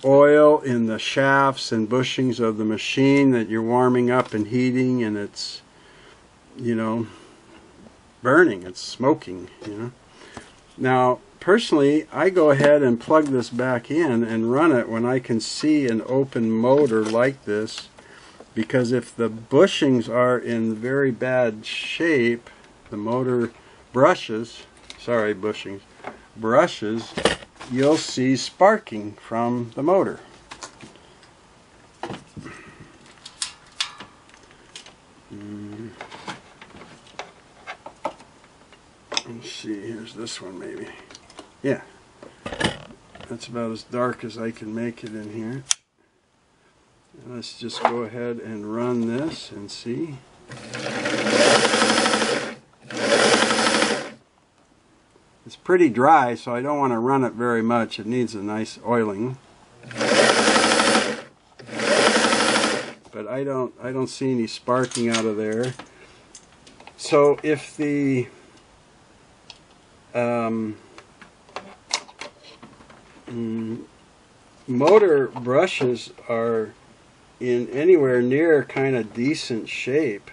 Speaker 1: oil in the shafts and bushings of the machine that you're warming up and heating, and it's, you know, burning, it's smoking, you know. Now, personally, I go ahead and plug this back in and run it when I can see an open motor like this, because if the bushings are in very bad shape, the motor brushes, you'll see sparking from the motor. Let's see, here's this one maybe. Yeah, that's about as dark as I can make it in here. And let's just go ahead and run this and see. It's pretty dry, so I don't want to run it very much. It needs a nice oiling. But I don't see any sparking out of there. So if the motor brushes are in anywhere near kind of decent shape,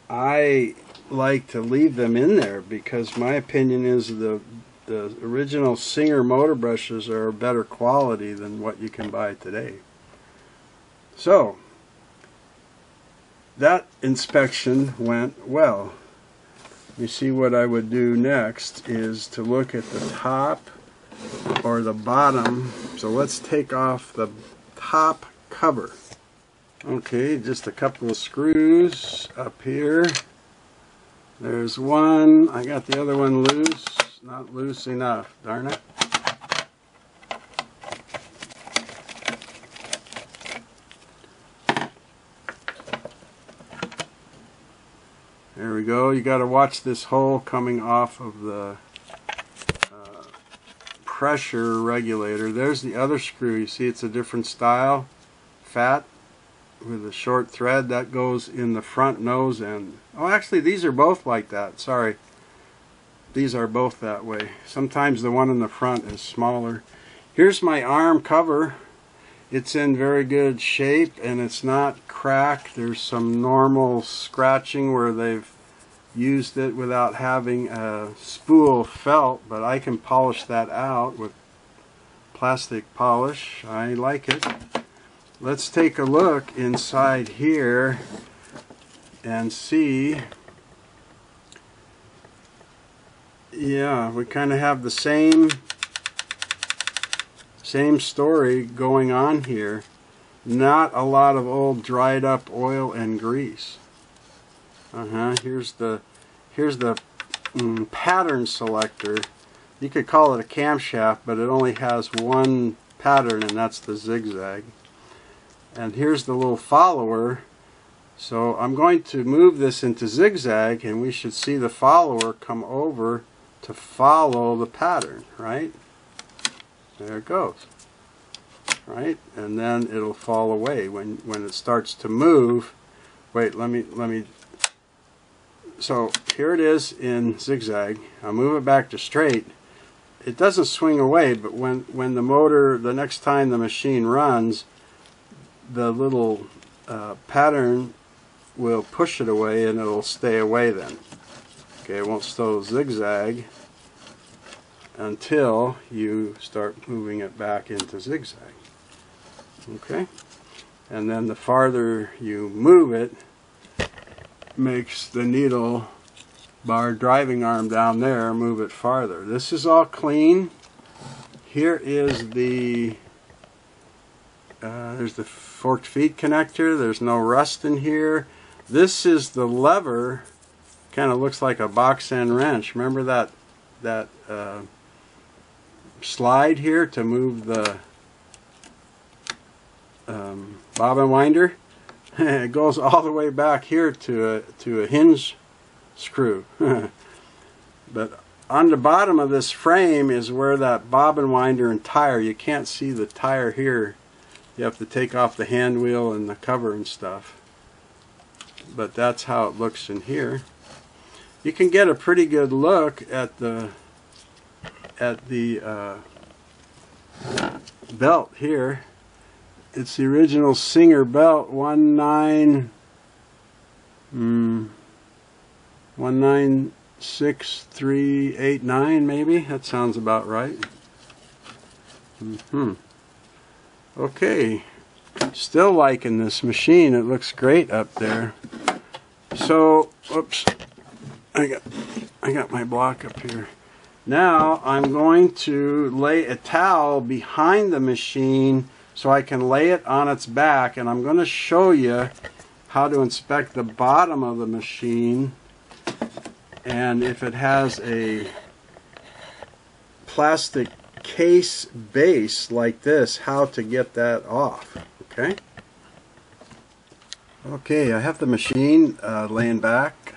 Speaker 1: I like to leave them in there, because my opinion is the original Singer motor brushes are better quality than what you can buy today. So that inspection went well. You see, what I would do next is to look at the top or the bottom. So let's take off the top cover. Okay, just a couple of screws up here. There's one. I got the other one loose. Not loose enough, darn it. There we go. You got to watch this hole coming off of the pressure regulator. There's the other screw. You see, it's a different style, fat with a short thread that goes in the front nose end. Oh, actually, these are both like that. Sorry, these are both that way. Sometimes the one in the front is smaller. Here's my arm cover. It's in very good shape and it's not cracked. There's some normal scratching where they've used it without having a spool felt, but I can polish that out with plastic polish. I like it. Let's take a look inside here and see. Yeah, we kind of have the same story going on here. Not a lot of old dried up oil and grease. Here's the pattern selector. You could call it a camshaft, but it only has one pattern, and that's the zigzag. And here's the little follower. So I'm going to move this into zigzag, and we should see the follower come over to follow the pattern, right? There it goes. Right? And then it'll fall away when it starts to move. Wait, let me so here it is in zigzag. I'll move it back to straight. It doesn't swing away, but when the motor, the next time the machine runs, the little pattern will push it away and it'll stay away then. Okay, it won't still zigzag until you start moving it back into zigzag. Okay, and then the farther you move it makes the needle bar driving arm down there move it farther. This is all clean. Here is the there's the forked feet connector. There's no rust in here. This is the lever. Kind of looks like a box end wrench. Remember that slide here to move the bobbin winder? It goes all the way back here to a hinge screw. But on the bottom of this frame is where that bobbin winder and tire. You can't see the tire here. You have to take off the hand wheel and the cover and stuff. But that's how it looks in here. You can get a pretty good look at the belt here. It's the original Singer belt, 196389 maybe. That sounds about right. Okay, still liking this machine. It looks great up there. So, whoops, I got my block up here. Now I'm going to lay a towel behind the machine so I can lay it on its back, and I'm going to show you how to inspect the bottom of the machine and if it has a plastic case base like this, how to get that off. Okay. Okay, I have the machine laying back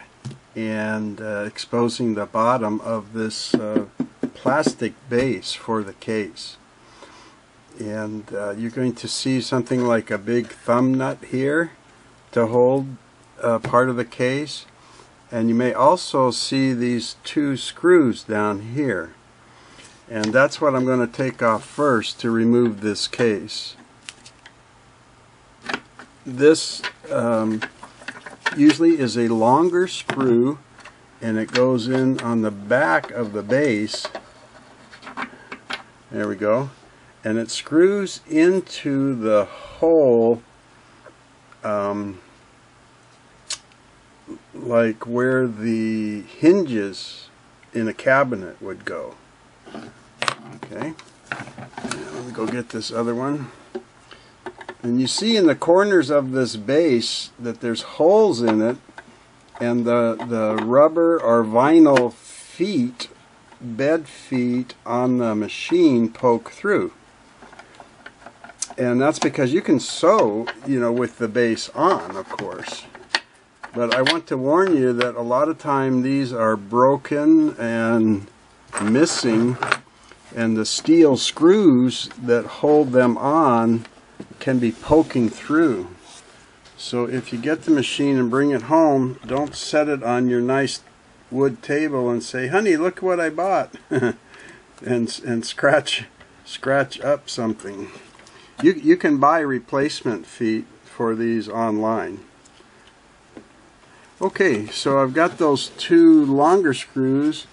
Speaker 1: and exposing the bottom of this plastic base for the case. And you're going to see something like a big thumb nut here to hold part of the case. And you may also see these two screws down here. And that's what I'm going to take off first to remove this case. This usually is a longer screw, and it goes in on the back of the base. There we go. And it screws into the hole like where the hinges in a cabinet would go. Okay, now let me go get this other one. And you see in the corners of this base that there's holes in it, and the rubber or vinyl feet, bed feet on the machine poke through. And that's because you can sew, you know, with the base on, of course. But I want to warn you that a lot of time these are broken and missing, and the steel screws that hold them on can be poking through. So if you get the machine and bring it home, don't set it on your nice wood table and say, "Honey, look what I bought," and scratch up something. You can buy replacement feet for these online. Okay, so I've got those two longer screws.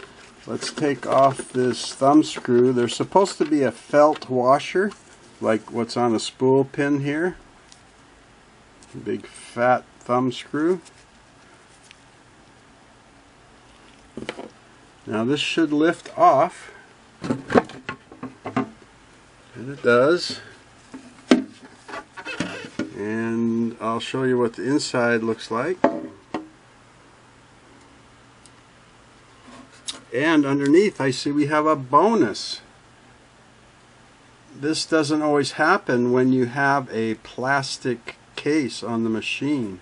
Speaker 1: Let's take off this thumb screw. There's supposed to be a felt washer, like what's on a spool pin here. Big fat thumb screw. Now this should lift off, and it does. And I'll show you what the inside looks like. And underneath I see we have a bonus. This doesn't always happen when you have a plastic case on the machine.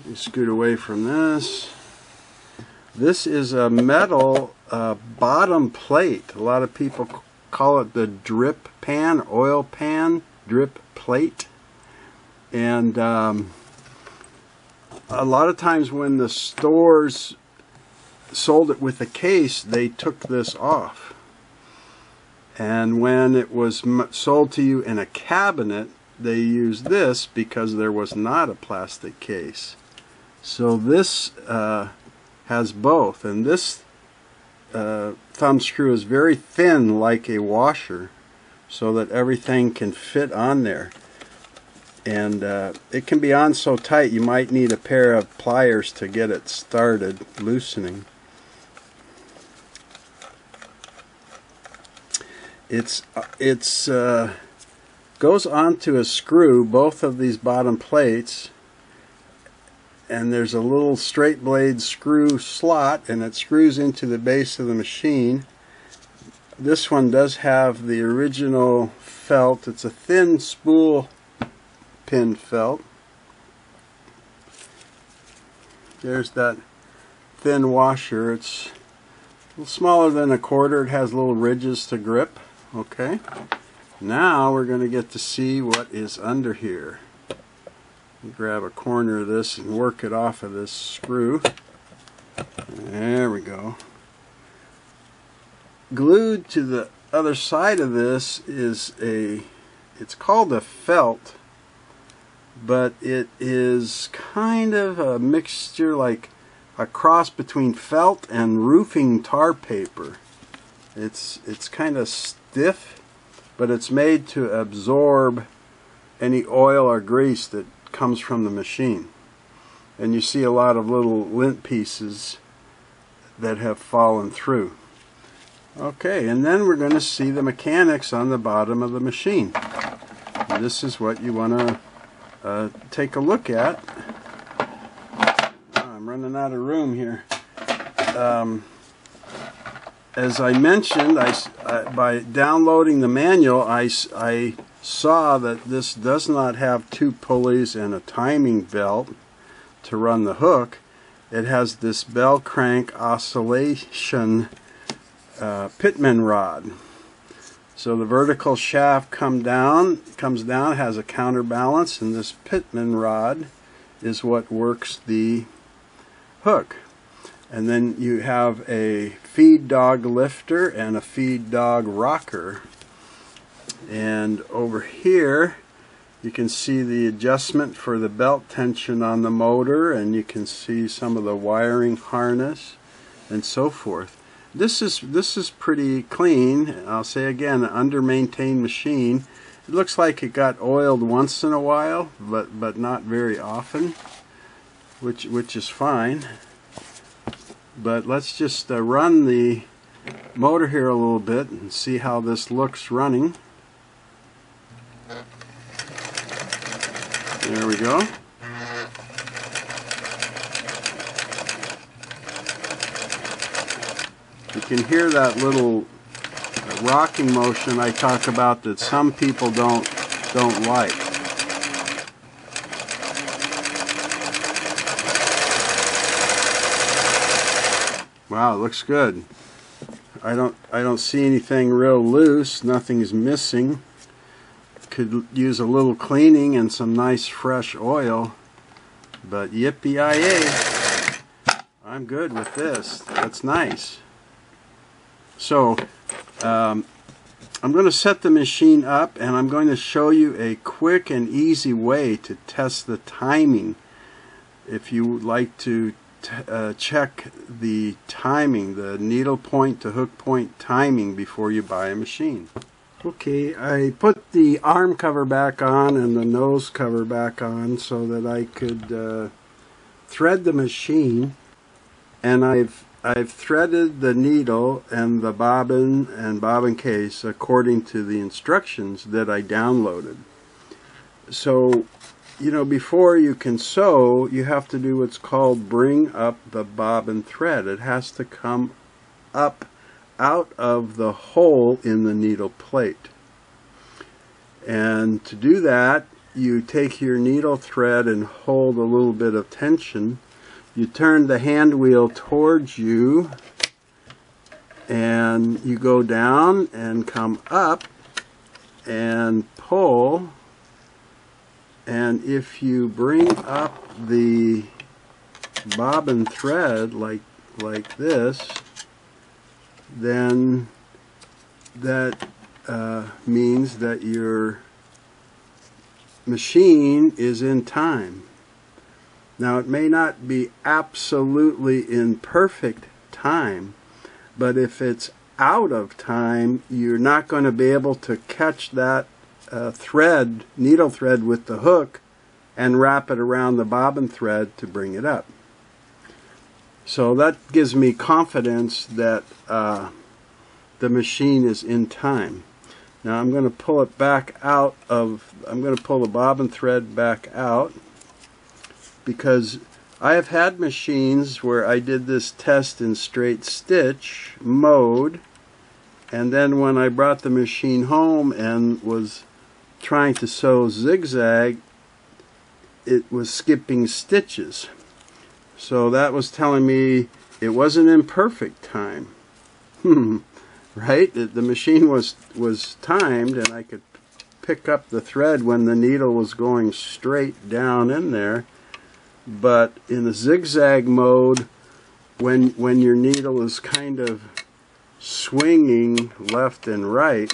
Speaker 1: You scoot away from this. This is a metal bottom plate. A lot of people call it the drip pan, oil pan, drip plate. And a lot of times when the stores sold it with a case, they took this off. And when it was sold to you in a cabinet, they used this because there was not a plastic case. So this has both, and this thumb screw is very thin, like a washer, so that everything can fit on there. And it can be on so tight you might need a pair of pliers to get it started loosening. It's goes onto a screw, both of these bottom plates, and there's a little straight blade screw slot, and it screws into the base of the machine. This one does have the original felt. It's a thin spool pin felt. There's that thin washer. It's a little smaller than a quarter. It has little ridges to grip. Okay, now we're going to get to see what is under here. Grab a corner of this and work it off of this screw. There we go. Glued to the other side of this is it's called a felt, but it is kind of a mixture, like a cross between felt and roofing tar paper. It's kind of stiff, but it's made to absorb any oil or grease that comes from the machine. And you see a lot of little lint pieces that have fallen through. Okay, and then we're going to see the mechanics on the bottom of the machine. And this is what you want to take a look at. Oh, I'm running out of room here. as I mentioned, by downloading the manual, I saw that this does not have 2 pulleys and a timing belt to run the hook. It has this bell crank oscillation pitman rod. So the vertical shaft comes down, has a counterbalance, and this pitman rod is what works the hook. And then you have a feed dog lifter and a feed dog rocker. And over here you can see the adjustment for the belt tension on the motor, and you can see some of the wiring harness and so forth. This is pretty clean. I'll say again, an under-maintained machine. It looks like it got oiled once in a while, but not very often, which is fine. But let's just run the motor here a little bit and see how this looks running. There we go. You can hear that little rocking motion I talk about that some people don't like. Wow, it looks good. I don't see anything real loose. Nothing's missing. Could use a little cleaning and some nice fresh oil, but yippee-yi-yay, I'm good with this. That's nice. So I'm going to set the machine up, and I'm going to show you a quick and easy way to test the timing if you would like to check the timing, the needle point to hook point timing before you buy a machine. Okay, I put the arm cover back on and the nose cover back on so that I could thread the machine, and I've threaded the needle and the bobbin and bobbin case according to the instructions that I downloaded. So, you know, before you can sew, you have to do what's called bring up the bobbin thread. It has to come up out of the hole in the needle plate. And to do that, you take your needle thread and hold a little bit of tension. You turn the hand wheel towards you, and you go down and come up and pull. And if you bring up the bobbin thread like this, then that means that your machine is in time. Now, it may not be absolutely in perfect time, but if it's out of time, you're not going to be able to catch that needle thread with the hook and wrap it around the bobbin thread to bring it up. So that gives me confidence that the machine is in time. Now I'm going to pull it back out of, I'm going to pull the bobbin thread back out, because I have had machines where I did this test in straight stitch mode, and then when I brought the machine home and was trying to sew zigzag, it was skipping stitches. So that was telling me it wasn't in perfect time. Right? The machine was timed, and I could pick up the thread when the needle was going straight down in there. But in the zigzag mode, when your needle is kind of swinging left and right,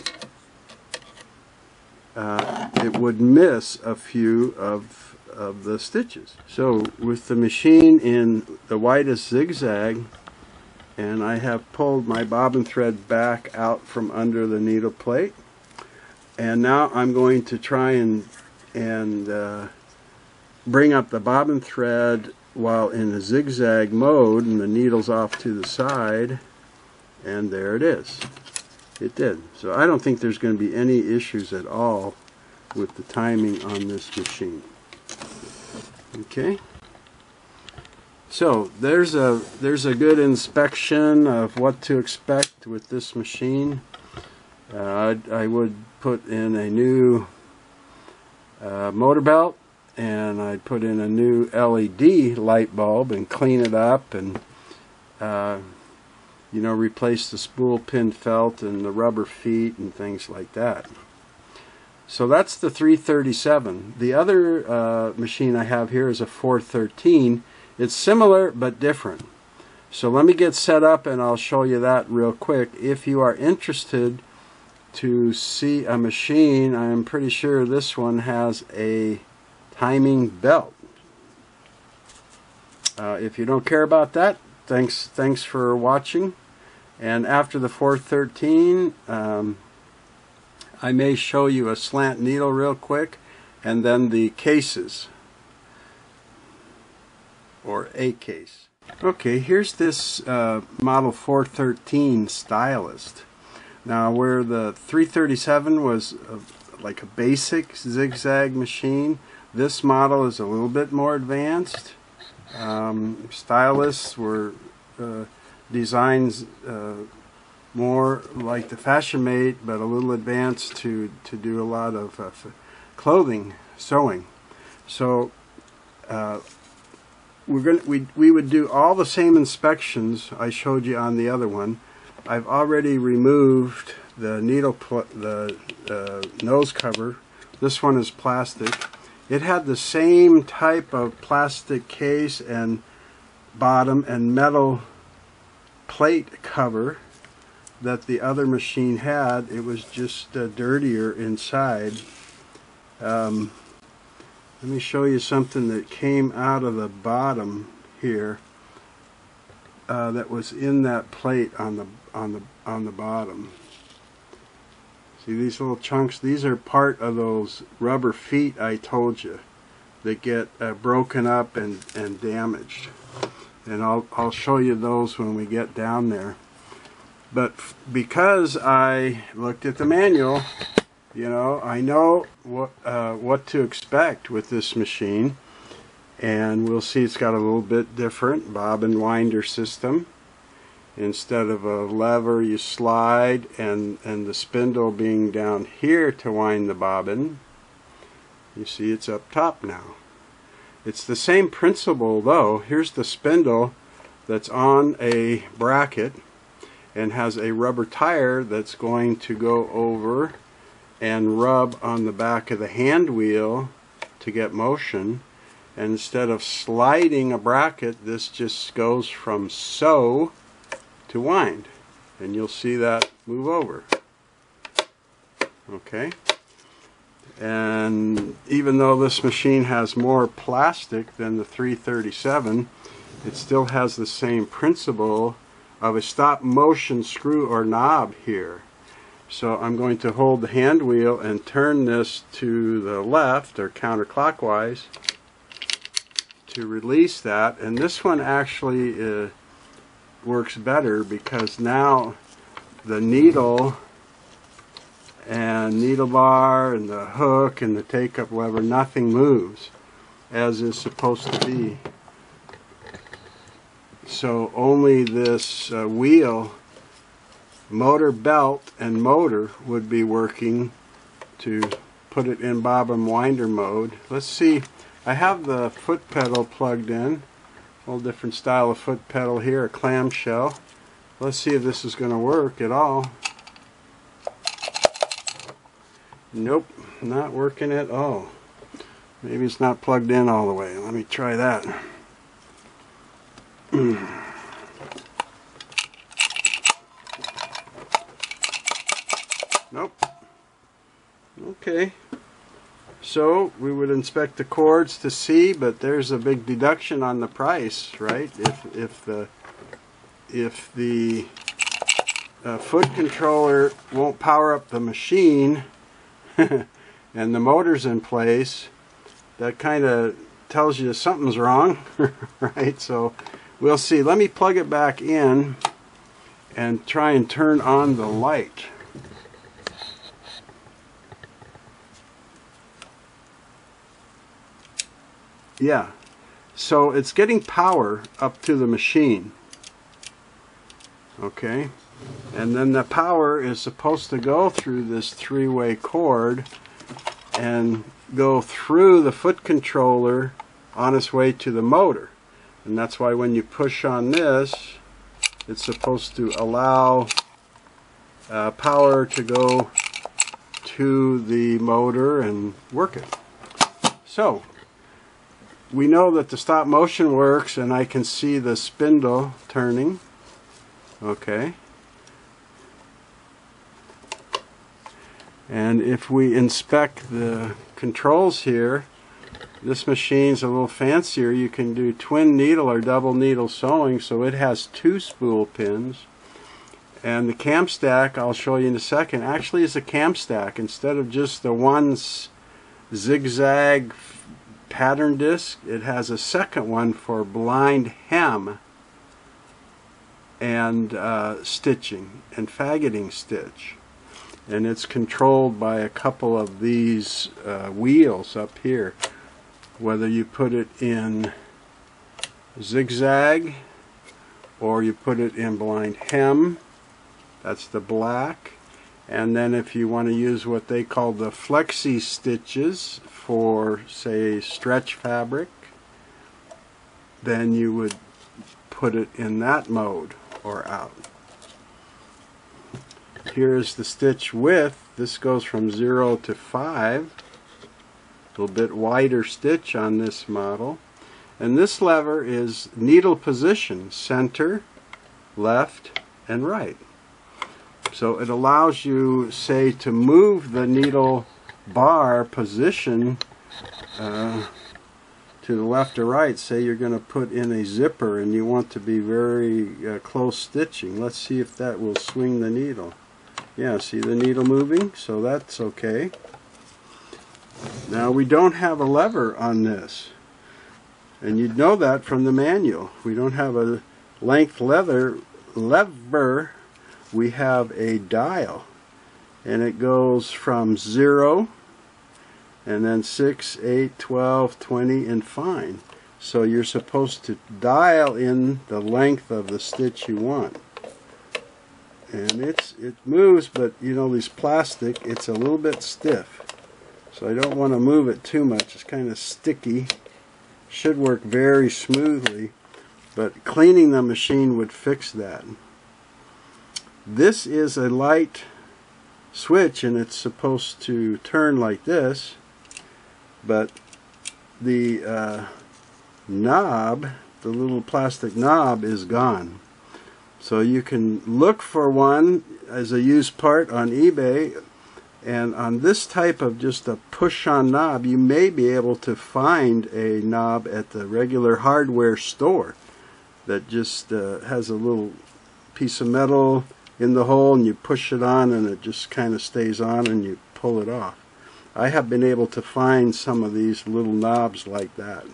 Speaker 1: it would miss a few of the stitches. So with the machine in the widest zigzag, and I have pulled my bobbin thread back out from under the needle plate, and now I'm going to try and bring up the bobbin thread while in the zigzag mode, and the needle's off to the side, and there it is. It did. So I don't think there's going to be any issues at all with the timing on this machine. Okay. So there's a good inspection of what to expect with this machine. I would put in a new motor belt, and I'd put in a new LED light bulb and clean it up, and you know, replace the spool pin felt and the rubber feet and things like that. So that's the 337. The other machine I have here is a 413. It's similar but different. So let me get set up and I'll show you that real quick. If you are interested to see a machine, I'm pretty sure this one has a timing belt. If you don't care about that, thanks for watching. And after the 413, I may show you a slant needle real quick, and then the cases, or a case. Okay, here's this model 413 stylist. Now, where the 337 was like a basic zigzag machine, this model is a little bit more advanced. Stylists were designed more like the Fashion Mate, but a little advanced to do a lot of clothing sewing. So we would do all the same inspections I showed you on the other one. I've already removed the needle, the nose cover. This one is plastic. It had the same type of plastic case and bottom and metal plate cover that the other machine had. It was just dirtier inside. Let me show you something that came out of the bottom here that was in that plate on the bottom. See these little chunks? These are part of those rubber feet I told you that get broken up and damaged. And I'll show you those when we get down there. But because I looked at the manual, you know, I know what to expect with this machine. And we'll see it's got a little bit different bobbin winder system. Instead of a lever you slide and the spindle being down here to wind the bobbin, you see it's up top now. It's the same principle though. Here's the spindle that's on a bracket and has a rubber tire that's going to go over and rub on the back of the hand wheel to get motion. And instead of sliding a bracket, this just goes from sew to wind, and you'll see that move over. Okay, and even though this machine has more plastic than the 337, it still has the same principle of a stop motion screw or knob here. So I'm going to hold the hand wheel and turn this to the left or counterclockwise to release that, and this one actually works better because now the needle and needle bar and the hook and the take-up lever, nothing moves as is supposed to be. So only this wheel, motor belt and motor would be working to put it in bobbin winder mode. Let's see, I have the foot pedal plugged in. A whole different style of foot pedal here, a clamshell. Let's see if this is going to work at all. Nope, not working at all. Maybe it's not plugged in all the way. Let me try that. Nope. Okay. So we would inspect the cords to see, but there's a big deduction on the price, right? If the foot controller won't power up the machine and the motor's in place, that kind of tells you something's wrong, right? So we'll see. Let me plug it back in and try and turn on the light. Yeah, So it's getting power up to the machine. Okay, and then the power is supposed to go through this three-way cord and go through the foot controller on its way to the motor. And that's why when you push on this, it's supposed to allow power to go to the motor and work it. So we know that the stop motion works, and I can see the spindle turning. Okay. And if we inspect the controls here, this machine's a little fancier. You can do twin needle or double needle sewing, so it has 2 spool pins. And the cam stack, I'll show you in a second, actually is a cam stack. Instead of just the one zigzag pattern disc, it has a second one for blind hem and stitching and faggoting stitch. And it's controlled by a couple of these wheels up here. Whether you put it in zigzag or you put it in blind hem, that's the black. And then if you want to use what they call the flexi stitches for, say, stretch fabric, then you would put it in that mode or out. Here's the stitch width. This goes from 0 to 5. A little bit wider stitch on this model. And this lever is needle position, center, left, and right. So it allows you, say, to move the needle bar position to the left or right. Say you're going to put in a zipper and you want to be very close stitching. Let's see if that will swing the needle. Yeah, see the needle moving? So that's okay. Now we don't have a lever on this. And you'd know that from the manual. We don't have a length lever. We have a dial. And it goes from 0, and then 6, 8, 12, 20, and fine. So you're supposed to dial in the length of the stitch you want. And it moves, but you know, this plastic, it's a little bit stiff. So I don't want to move it too much. It's kind of sticky. Should work very smoothly, but cleaning the machine would fix that. This is a light switch, and it's supposed to turn like this, but the knob, the little plastic knob, is gone. So you can look for one as a used part on eBay, and on this type of just a push-on knob, you may be able to find a knob at the regular hardware store that just has a little piece of metal in the hole, and you push it on and it just kind of stays on, and you pull it off. I have been able to find some of these little knobs like that.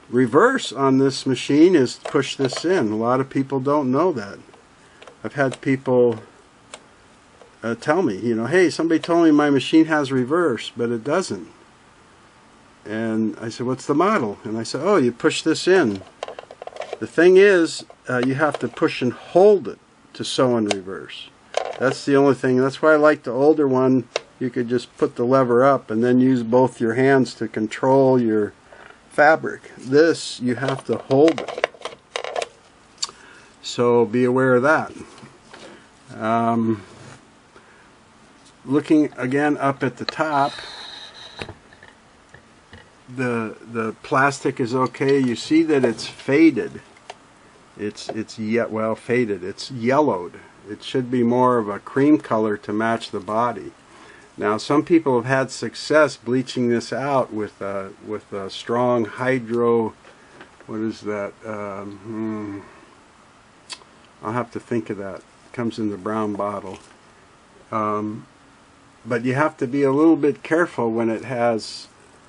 Speaker 1: Reverse on this machine is to push this in. A lot of people don't know that. I've had people tell me, you know, hey, somebody told me my machine has reverse, but it doesn't. And I said, what's the model? And I said, oh, you push this in. The thing is, you have to push and hold it to sew in reverse. That's the only thing. That's why I like the older one. You could just put the lever up and then use both your hands to control your fabric. This, you have to hold it. So be aware of that. Looking again up at the top, the plastic is okay. You see that it's faded. It's faded. It's yellowed. It should be more of a cream color to match the body. Now, some people have had success bleaching this out with a strong hydro. What is that? I'll have to think of that. It comes in the brown bottle. But you have to be a little bit careful when it has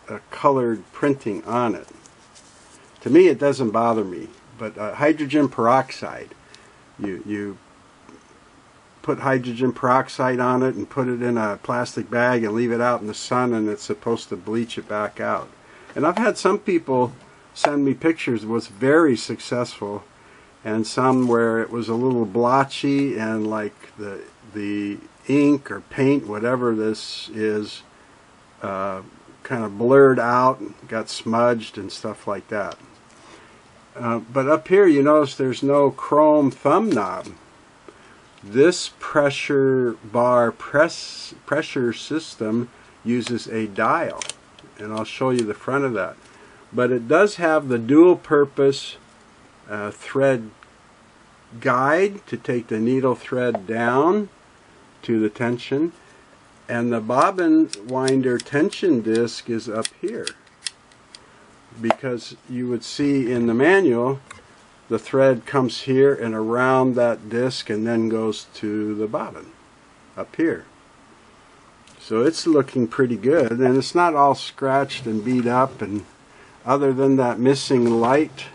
Speaker 1: a colored printing on it. To me, it doesn't bother me. But hydrogen peroxide, you put hydrogen peroxide on it and put it in a plastic bag and leave it out in the sun, and it's supposed to bleach it back out. And I've had some people send me pictures. It was very successful, and some where it was a little blotchy and like the ink or paint, whatever this is, kind of blurred out, got smudged and stuff like that. But up here you notice there's no chrome thumb knob. This pressure bar pressure system uses a dial, and I'll show you the front of that. But it does have the dual purpose thread guide to take the needle thread down to the tension, and the bobbin winder tension disc is up here, because you would see in the manual the thread comes here and around that disc and then goes to the bobbin up here. So it's looking pretty good, and it's not all scratched and beat up, and other than that missing light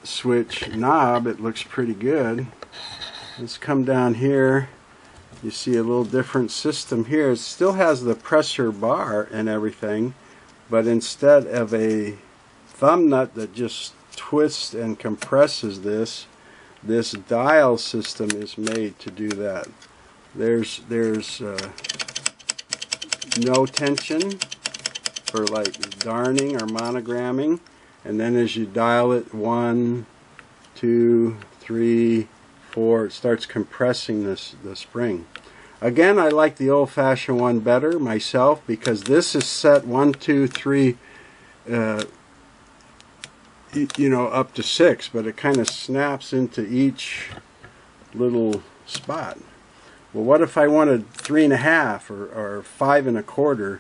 Speaker 1: switch knob, it looks pretty good. Let's come down here. You see a little different system here. It still has the pressure bar and everything, but instead of a thumb nut that just twists and compresses this dial system is made to do that. There's no tension for like darning or monogramming, and then as you dial it 1, 2, 3, 4, it starts compressing the spring. Again, I like the old-fashioned one better myself, because this is set 1, 2, 3, you know, up to 6, but it kind of snaps into each little spot. Well, what if I wanted 3.5 or 5 1/4?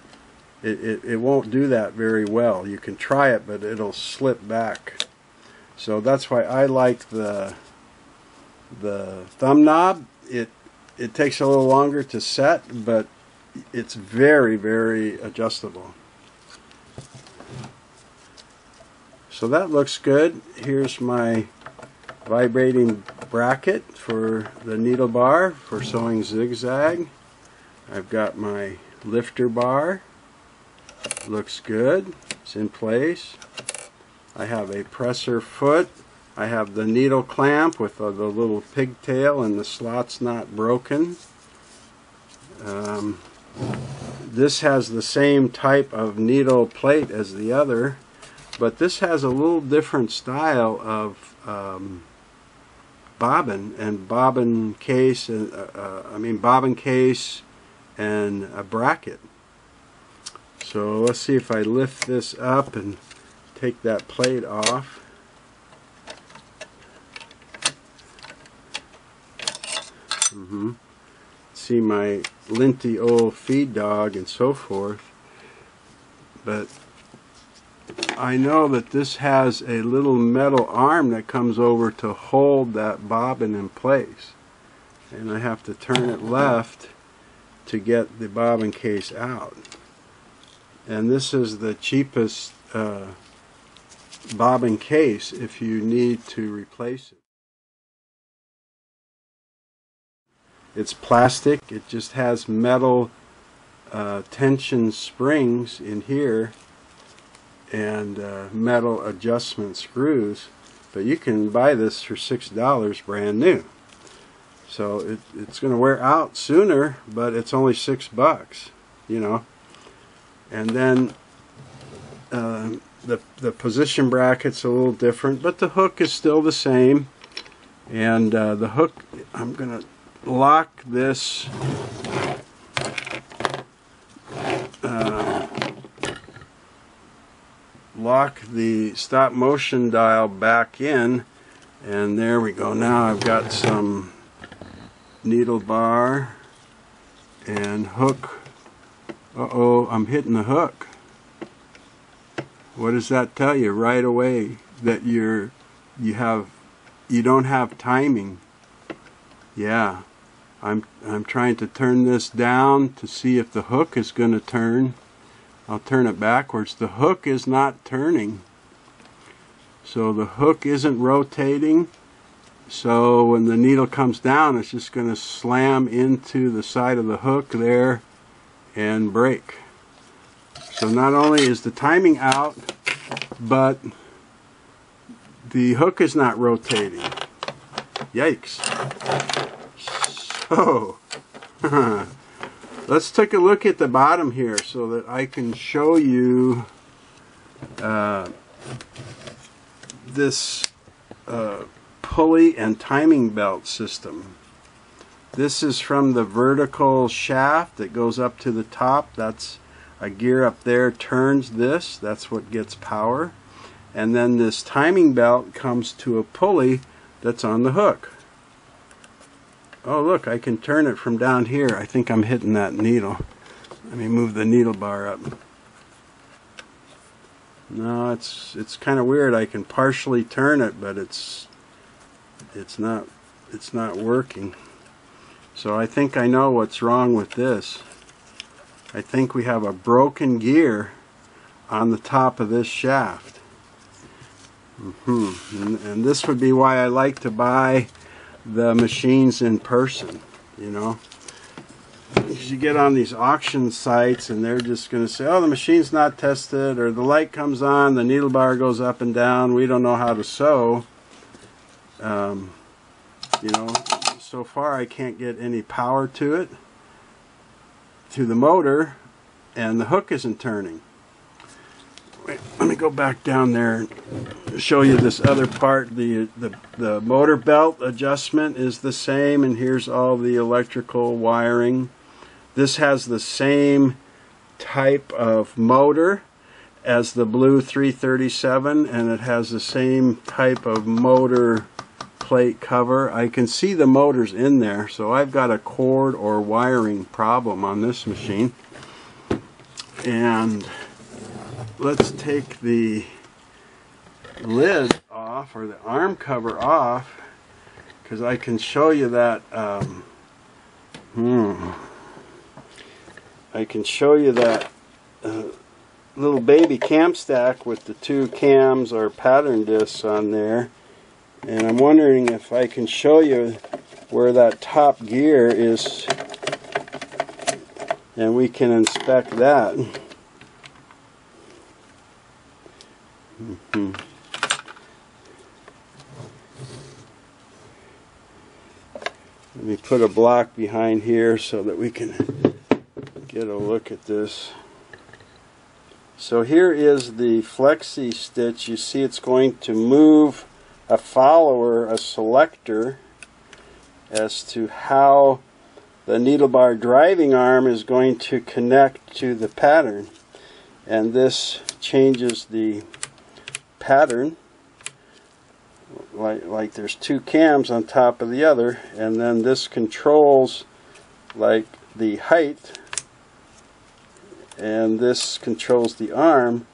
Speaker 1: It won't do that very well. You can try it, but it'll slip back. So that's why I like the thumb knob. It takes a little longer to set, but it's very, very adjustable. So that looks good. Here's my vibrating bracket for the needle bar for sewing zigzag. I've got my lifter bar. Looks good. It's in place. I have a presser foot. I have the needle clamp with the little pigtail and the slots not broken. This has the same type of needle plate as the other, but this has a little different style of bobbin and bobbin case, bobbin case and a bracket. So let's see if I lift this up and take that plate off. See my linty old feed dog and so forth, but I know that this has a little metal arm that comes over to hold that bobbin in place, and I have to turn it left to get the bobbin case out. And this is the cheapest bobbin case if you need to replace it. It's plastic. It just has metal tension springs in here and metal adjustment screws, but you can buy this for $6 brand new. So it's going to wear out sooner, but it's only $6, you know. And then the position bracket's a little different, but the hook is still the same. And the hook, I'm going to lock this lock the stop motion dial back in, and there we go. Now I've got some needle bar and hook. Uh-oh, I'm hitting the hook. What does that tell you right away? That you don't have timing. Yeah, I'm trying to turn this down to see if the hook is going to turn. I'll turn it backwards. The hook is not turning. So the hook isn't rotating. So when the needle comes down, it's just going to slam into the side of the hook there and break. So not only is the timing out, but the hook is not rotating. Yikes. So, let's take a look at the bottom here so that I can show you this pulley and timing belt system. This is from the vertical shaft that goes up to the top. That's a gear up there turns this. That's what gets power. And then this timing belt comes to a pulley that's on the hook. Oh look, I can turn it from down here. I think I'm hitting that needle. Let me move the needle bar up. No, it's kind of weird. I can partially turn it, but it's not working. So I think I know what's wrong with this. I think we have a broken gear on the top of this shaft. And this would be why I like to buy the machines in person, you know. Because you get on these auction sites and they're just going to say, oh, the machine's not tested, or the light comes on, the needle bar goes up and down, we don't know how to sew. You know, so far I can't get any power to it, to the motor, and the hook isn't turning. Wait, let me go back down there and show you this other part. The motor belt adjustment is the same, and here's all the electrical wiring. This has the same type of motor as the blue 337, and it has the same type of motor plate cover. I can see the motors in there, so I've got a cord or wiring problem on this machine. And let's take the lid off, or the arm cover off, because I can show you that I can show you that little baby cam stack with the two cams or pattern discs on there. And I'm wondering if I can show you where that top gear is, and we can inspect that. Let me put a block behind here so that we can get a look at this. So here is the flexi stitch. You see it's going to move a follower, a selector, as to how the needle bar driving arm is going to connect to the pattern. And this changes the pattern, like there's two cams on top of the other, and then this controls like the height, and this controls the arm,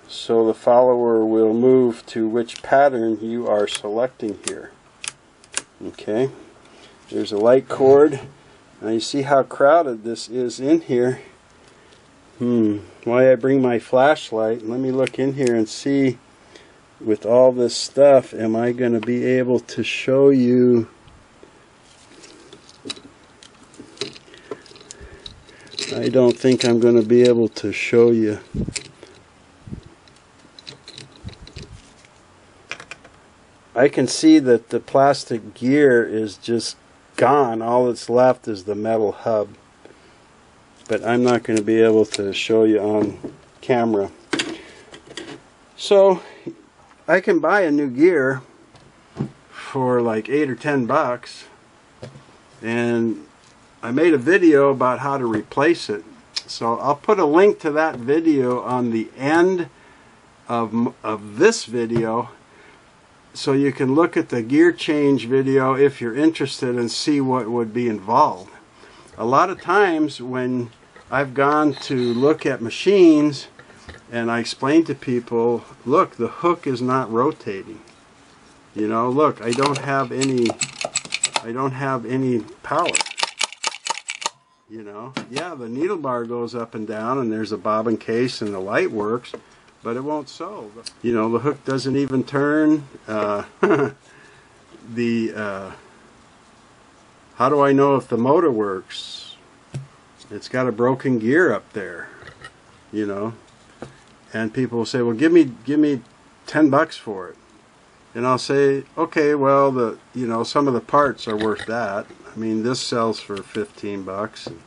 Speaker 1: so the follower will move to which pattern you are selecting here. Okay, there's a light cord. Now you see how crowded this is in here. Why I bring my flashlight. Let me look in here and see, with all this stuff, am I going to be able to show you? I don't think I'm going to be able to show you. I can see that the plastic gear is just gone. All that's left is the metal hub. But I'm not going to be able to show you on camera. So I can buy a new gear for like $8 or $10, and I made a video about how to replace it. So I'll put a link to that video on the end of this video, so you can look at the gear change video if you're interested and see what would be involved. A lot of times when I've gone to look at machines and I explain to people, look, the hook is not rotating. You know, look, I don't have any power. You know, yeah, the needle bar goes up and down and there's a bobbin case and the light works, but it won't sew. You know, the hook doesn't even turn. How do I know if the motor works? It's got a broken gear up there. you know. And people will say, well, give me $10 for it. And I'll say, okay, well, some of the parts are worth that. I mean, this sells for $15 and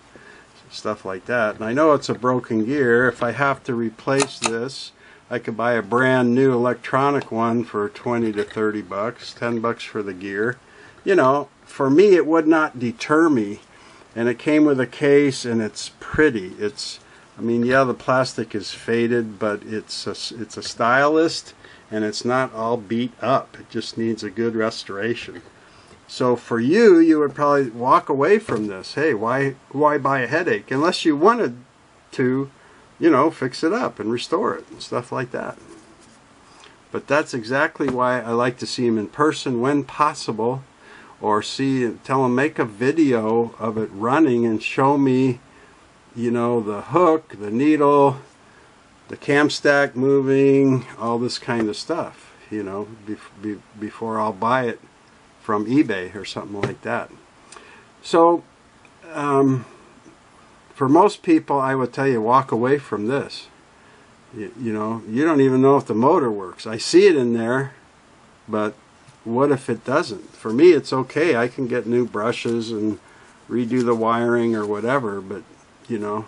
Speaker 1: stuff like that. And I know it's a broken gear. If I have to replace this, I could buy a brand new electronic one for $20 to $30, $10 for the gear. You know, for me, it would not deter me. And it came with a case, and it's pretty. I mean, yeah, the plastic is faded, but it's a stylist, and it's not all beat up. It just needs a good restoration. So for you, you would probably walk away from this. Hey, why buy a headache? Unless you wanted to, you know, fix it up and restore it and stuff like that. But that's exactly why I like to see them in person when possible, or tell them make a video of it running and show me, you know, the hook, the needle, the cam stack moving, all this kind of stuff, you know, before I'll buy it from eBay or something like that. So for most people, I would tell you, walk away from this. You know, you don't even know if the motor works. I see it in there, but what if it doesn't? For me, it's okay. I can get new brushes and redo the wiring or whatever, but you know,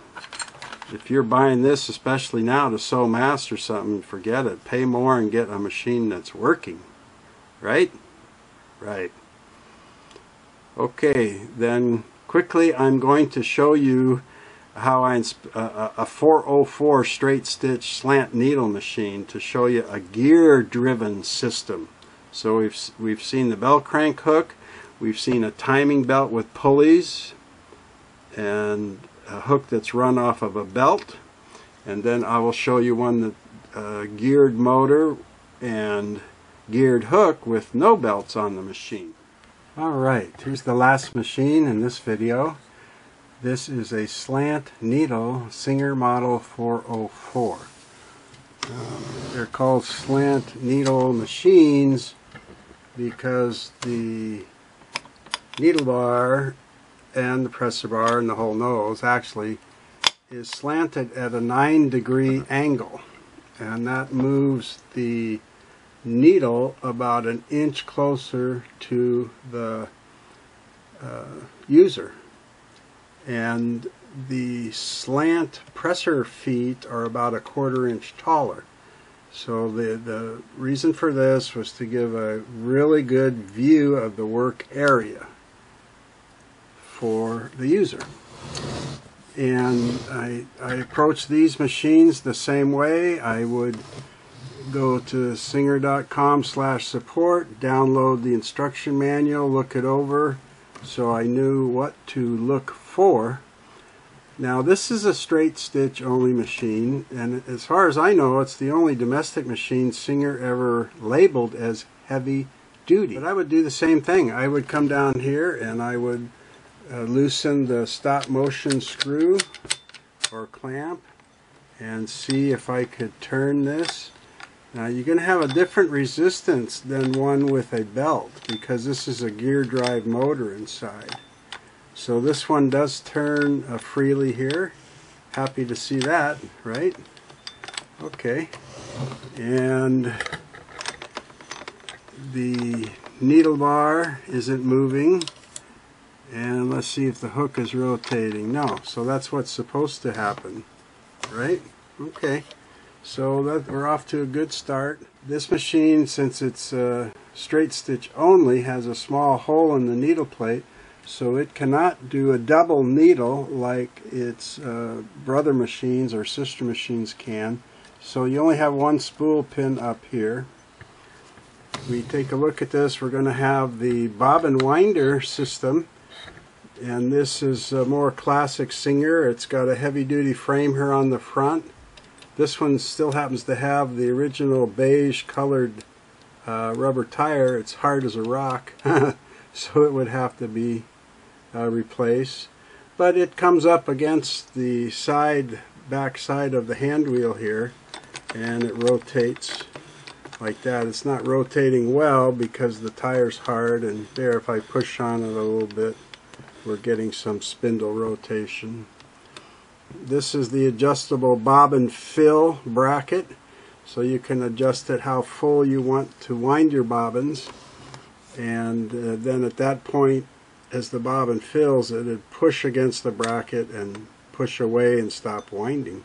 Speaker 1: if you're buying this, especially now, to sew masks or something, forget it. Pay more and get a machine that's working. Right? Right. Okay, then quickly I'm going to show you how a 404 straight stitch slant needle machine to show you a gear driven system. So we've seen the bell crank hook, we've seen a timing belt with pulleys, and a hook that's run off of a belt, and then I will show you one that geared motor and geared hook with no belts on the machine. Alright, here's the last machine in this video. This is a slant needle Singer Model 404. They're called slant needle machines because the needle bar and the presser bar and the whole nose actually is slanted at a 9-degree angle, and that moves the needle about an inch closer to the user. And the slant presser feet are about a 1/4 inch taller. So the reason for this was to give a really good view of the work area for the user. And I approach these machines the same way. I would go to singer.com/support, download the instruction manual, look it over so I knew what to look for. Now this is a straight stitch only machine, and as far as I know, it's the only domestic machine Singer ever labeled as heavy duty. But I would do the same thing. I would come down here and I would loosen the stop motion screw or clamp and see if I could turn this. Now you're going to have a different resistance than one with a belt because this is a gear drive motor inside. So this one does turn freely here. Happy to see that, right? Okay. And the needle bar isn't moving. And let's see if the hook is rotating. No, so that's what's supposed to happen, right? Okay, so we're off to a good start. This machine, since it's straight stitch only, has a small hole in the needle plate, so it cannot do a double needle like its brother machines or sister machines can. So you only have one spool pin up here. We take a look at this. We're going to have the bobbin winder system. And this is a more classic Singer. It's got a heavy-duty frame here on the front. This one still happens to have the original beige colored rubber tire. It's hard as a rock, so it would have to be replaced. But it comes up against the back side of the hand wheel here, and it rotates like that. It's not rotating well because the tire's hard, and there, if I push on it a little bit, we're getting some spindle rotation. This is the adjustable bobbin fill bracket, so you can adjust it how full you want to wind your bobbins, and then at that point, as the bobbin fills, it would push against the bracket and push away and stop winding.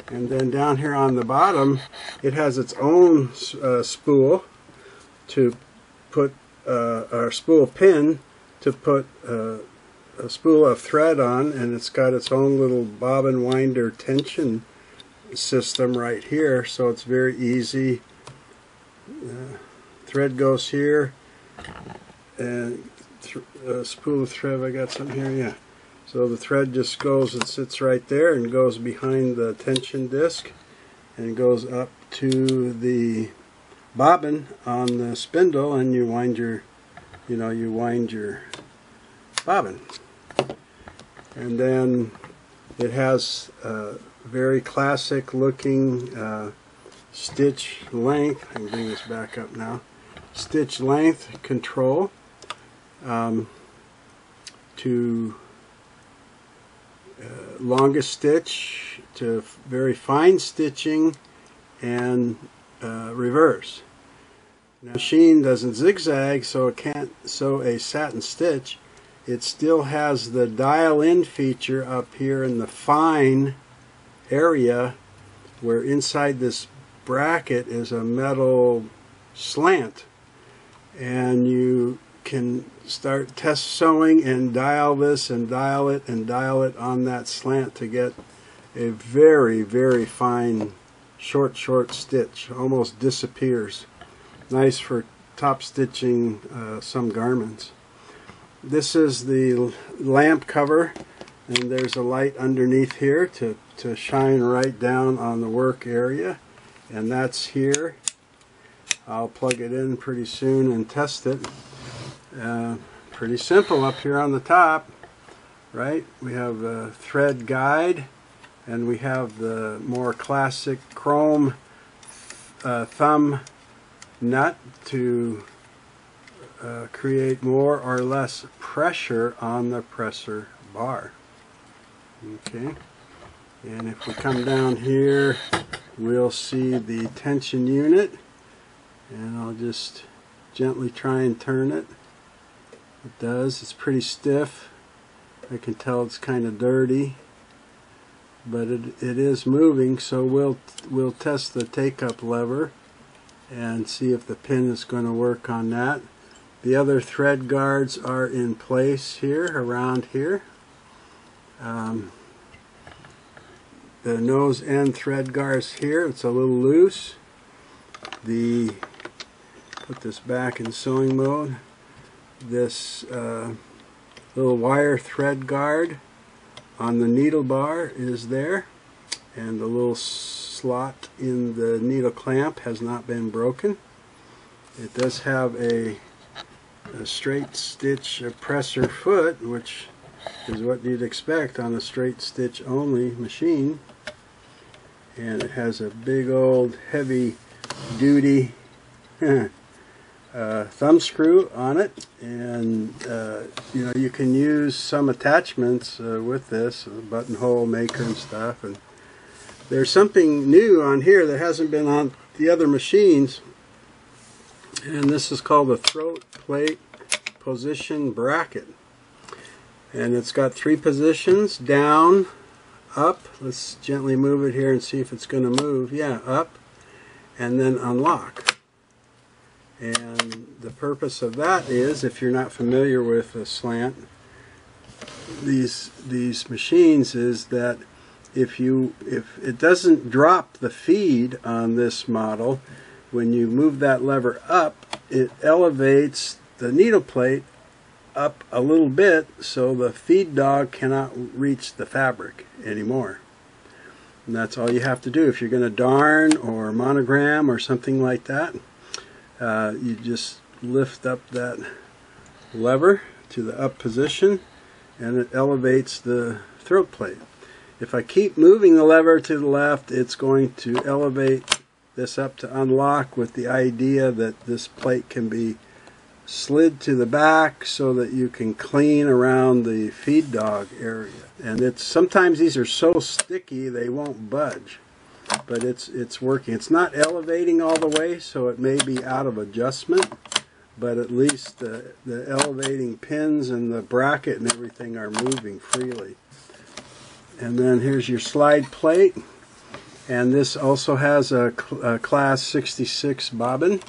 Speaker 1: And then down here on the bottom, it has its own spool to put, or spool pin to put a spool of thread on, and it's got its own little bobbin winder tension system right here, so it's very easy. Thread goes here, and a spool of thread, I got some here, yeah. So the thread just goes and sits right there and goes behind the tension disc and goes up to the bobbin on the spindle, and you wind your, you wind your bobbin. And then it has a very classic looking stitch length. I can bring this back up now. Stitch length control to longest stitch to very fine stitching and reverse. Now, the machine doesn't zigzag, so it can't sew a satin stitch. It still has the dial in feature up here in the fine area, where inside this bracket is a metal slant, and you can start test sewing and dial this and dial it and dial it on that slant to get a very, very fine short stitch. Almost disappears. Nice for top stitching some garments. This is the lamp cover, and there's a light underneath here to shine right down on the work area, and that's here. I'll plug it in pretty soon and test it. Pretty simple up here on the top, right? We have a thread guide, and we have the more classic chrome thumb nut to create more or less pressure on the presser bar. Okay, and if we come down here, we'll see the tension unit, and I'll just gently try and turn it. It does. It's pretty stiff. I can tell it's kind of dirty, but it is moving, so we'll test the take-up lever and see if the pin is going to work on that. The other thread guards are in place here, around here. The nose end thread guards here. It's a little loose. Put this back in sewing mode. This little wire thread guard on the needle bar is there, and the little slot in the needle clamp has not been broken. It does have a straight stitch presser foot, which is what you'd expect on a straight stitch only machine, and it has a big old heavy duty thumb screw on it, and you can use some attachments with this, a buttonhole maker and stuff. And there's something new on here that hasn't been on the other machines, and this is called a throat plate position bracket, and it's got 3 positions: down, up. Let's gently move it here and see if it's going to move. Yeah, up, and then unlock. And the purpose of that is, if you're not familiar with a slant, these machines, is that if it doesn't drop the feed on this model, when you move that lever up, it elevates the needle plate up a little bit, so the feed dog cannot reach the fabric anymore. And that's all you have to do if you're going to darn or monogram or something like that. You just lift up that lever to the up position, and it elevates the throat plate. If I keep moving the lever to the left, it's going to elevate this up to unlock, with the idea that this plate can be slid to the back so that you can clean around the feed dog area. And it's sometimes these are so sticky they won't budge, but it's working. It's not elevating all the way, so it may be out of adjustment, but at least the elevating pins and the bracket and everything are moving freely. And then here's your slide plate, and this also has a class 66 bobbin,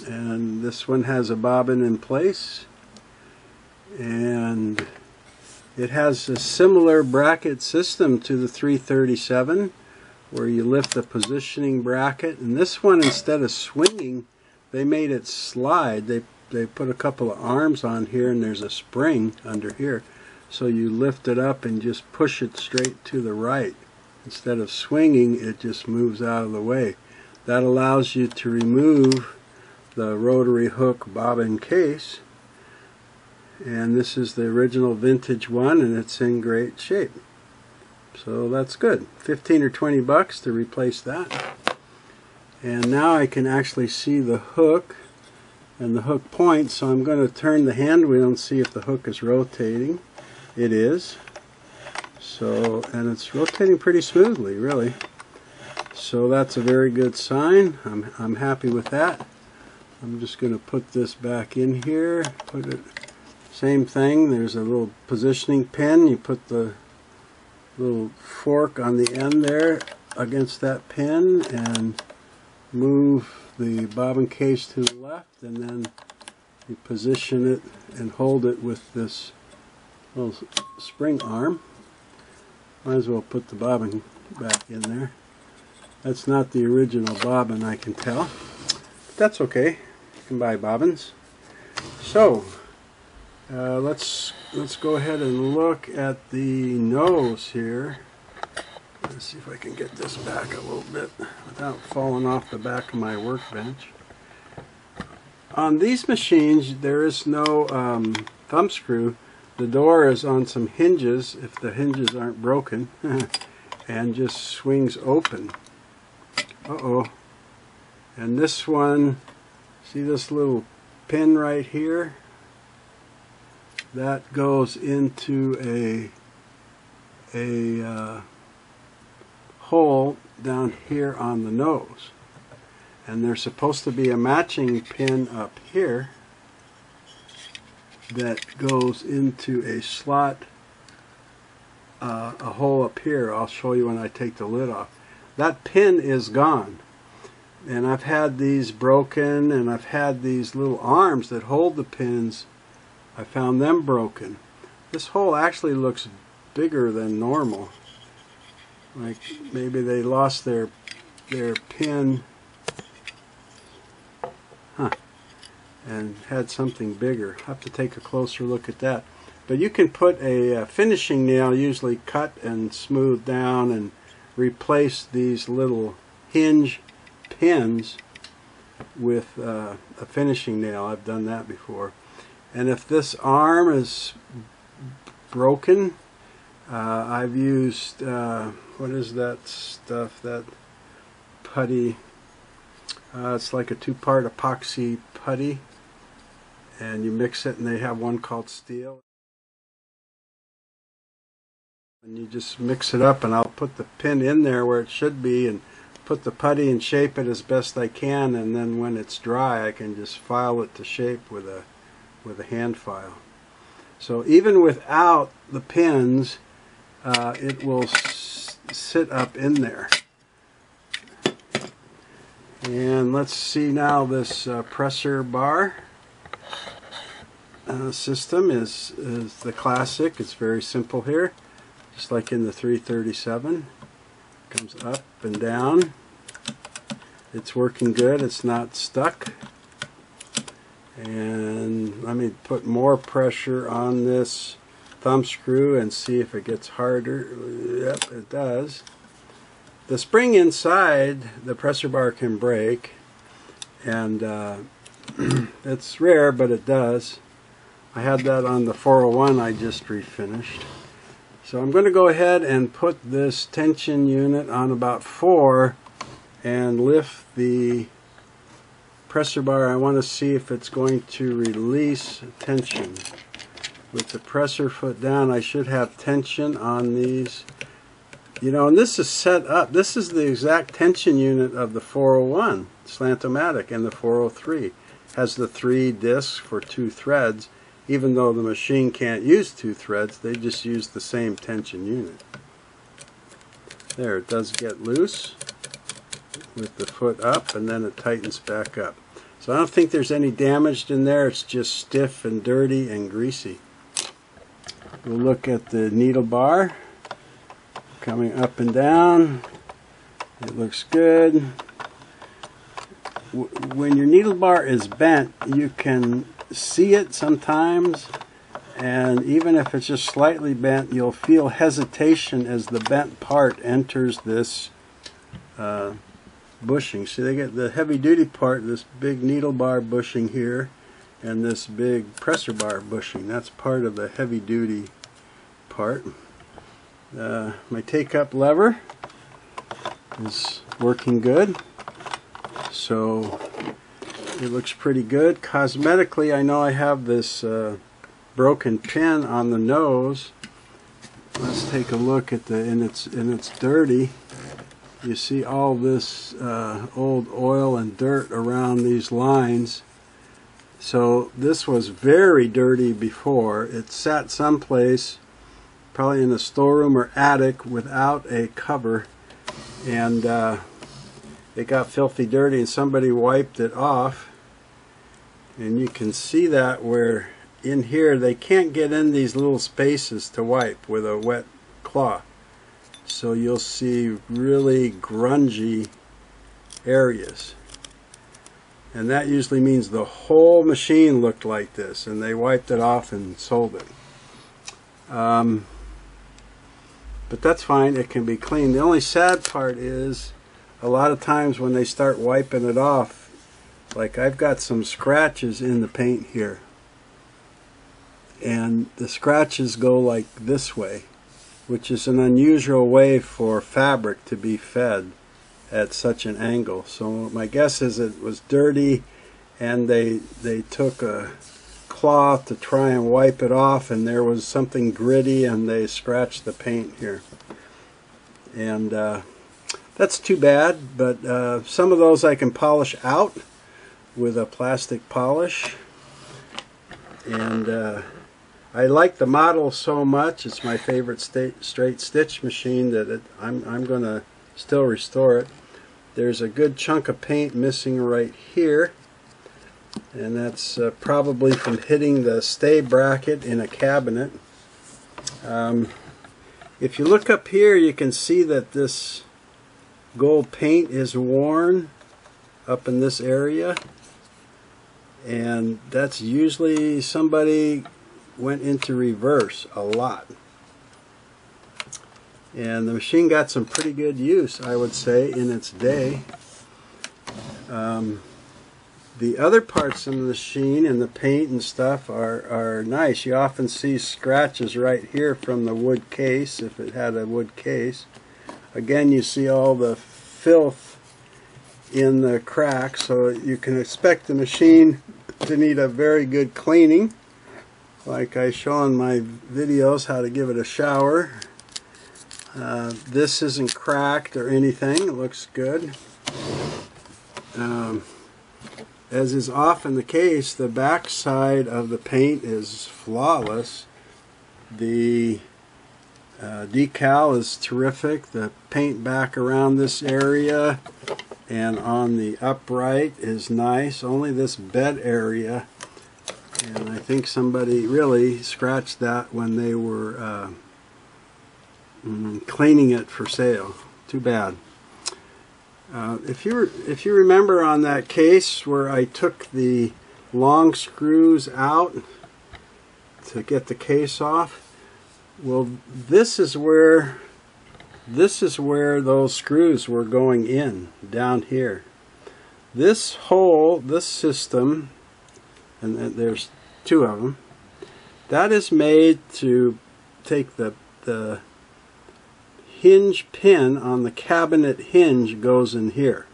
Speaker 1: and this one has a bobbin in place, and it has a similar bracket system to the 337 where you lift the positioning bracket, and this one, instead of swinging, they made it slide. They put a couple of arms on here, and there's a spring under here, so you lift it up and just push it straight to the right. Instead of swinging, it just moves out of the way. That allows you to remove the rotary hook bobbin case, and this is the original vintage one, and it's in great shape. So that's good. 15 or 20 bucks to replace that. And now I can actually see the hook and the hook point, so I'm going to turn the hand wheel and see if the hook is rotating. It is. So, and it's rotating pretty smoothly, really. So that's a very good sign. I'm happy with that. I'm just going to put this back in here. Put it. Same thing. There's a little positioning pin. You put the little fork on the end there against that pin and move the bobbin case to the left, and then you position it and hold it with this little spring arm. Might as well put the bobbin back in there. That's not the original bobbin, I can tell. But that's okay. You can buy bobbins. So let's go ahead and look at the nose here. Let's see if I can get this back a little bit without falling off the back of my workbench. On these machines, there is no thumb screw. The door is on some hinges, if the hinges aren't broken, and just swings open. Uh-oh. And this one, see this little pin right here? That goes into a hole down here on the nose. And there's supposed to be a matching pin up here that goes into a slot, a hole up here. I'll show you when I take the lid off. That pin is gone. And I've had these broken, and I've had these little arms that hold the pins. I found them broken. This hole actually looks bigger than normal. Like maybe they lost their pin, and had something bigger. I'll have to take a closer look at that. But you can put a finishing nail, usually cut and smooth down, and replace these little hinge pins with a finishing nail. I've done that before. And if this arm is broken, I've used, what is that stuff, that putty? It's like a two-part epoxy putty, and you mix it, and they have one called steel. And you just mix it up, and I'll put the pin in there where it should be, and put the putty and shape it as best I can, and then when it's dry I can just file it to shape with a hand file. So even without the pins, it will sit up in there. And let's see now, this presser bar system is the classic. It's very simple here, just like in the 337. Comes up and down. It's working good. It's not stuck. And let me put more pressure on this thumb screw and see if it gets harder. Yep, it does. The spring inside the presser bar can break, and it's rare, but it does. I had that on the 401 I just refinished. So I'm going to go ahead and put this tension unit on about 4 and lift the presser bar. I want to see if it's going to release tension. with the presser foot down, I should have tension on these. You know, and this is set up. This is the exact tension unit of the 401 Slant-O-Matic, and the 403 has the 3 discs for 2 threads. Even though the machine can't use 2 threads, they just use the same tension unit. There, it does get loose with the foot up, and then it tightens back up. So I don't think there's any damage in there. It's just stiff and dirty and greasy. We'll look at the needle bar coming up and down. It looks good. When your needle bar is bent, you can see it sometimes, and even if it's just slightly bent, you'll feel hesitation as the bent part enters this bushing. See, they get the heavy duty part, this big needle bar bushing here, and this big presser bar bushing. That's part of the heavy duty part. My take-up lever is working good, so it looks pretty good. Cosmetically, I know I have this broken pin on the nose. Let's take a look at and it's dirty. You see all this old oil and dirt around these lines. So this was very dirty before. It sat someplace, probably in a storeroom or attic, without a cover, and it got filthy dirty, and somebody wiped it off. And you can see that where in here they can't get in these little spaces to wipe with a wet cloth. So you'll see really grungy areas. And that usually means the whole machine looked like this, and they wiped it off and sold it. But that's fine, it can be cleaned. The only sad part is a lot of times when they start wiping it off, like I've got some scratches in the paint here, and the scratches go like this way, which is an unusual way for fabric to be fed at such an angle. So my guess is it was dirty, and they took a cloth to try and wipe it off, and there was something gritty, and they scratched the paint here. And that's too bad, but some of those I can polish out with a plastic polish. And I like the model so much. It's my favorite straight stitch machine that I'm going to still restore it. There's a good chunk of paint missing right here, and that's probably from hitting the stay bracket in a cabinet. If you look up here, you can see that this gold paint is worn up in this area, and that's usually somebody went into reverse a lot. And the machine got some pretty good use, I would say, in its day. The other parts of the machine and the paint and stuff are nice. You often see scratches right here from the wood case, if it had a wood case. Again, you see all the filth in the cracks, so you can expect the machine to need a very good cleaning, like I show in my videos how to give it a shower. This isn't cracked or anything. It looks good. As is often the case, the back side of the paint is flawless. The decal is terrific. The paint back around this area and on the upright is nice. Only this bed area, and I think somebody really scratched that when they were cleaning it for sale. Too bad. If you remember on that case where I took the long screws out to get the case off, well, this is where those screws were going in, down here. This hole, this system, and there's 2 of them, that is made to take the hinge pin on the cabinet hinge goes in here,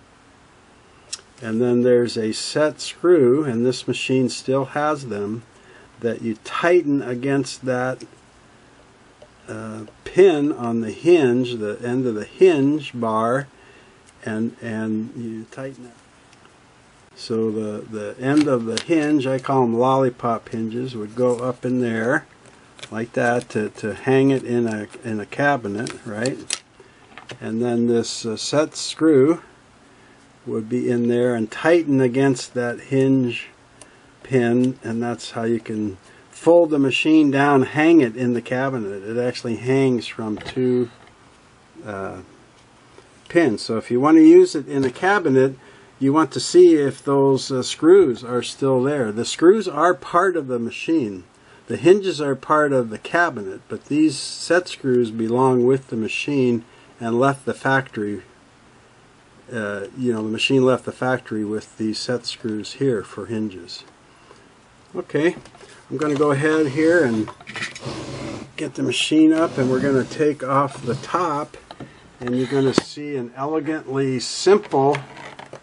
Speaker 1: and then there's a set screw, and this machine still has them, that you tighten against that pin on the hinge, the end of the hinge bar, and you tighten it. So the end of the hinge, I call them lollipop hinges, would go up in there like that to hang it in a cabinet, right? And then this set screw would be in there and tighten against that hinge pin, and that's how you can fold the machine down, hang it in the cabinet. It actually hangs from two pins. So if you want to use it in a cabinet, you want to see if those screws are still there. The screws are part of the machine. The hinges are part of the cabinet, but these set screws belong with the machine and left the factory. The machine left the factory with these set screws here for hinges. Okay, I'm going to go ahead here and get the machine up, and we're going to take off the top, and you're going to see an elegantly simple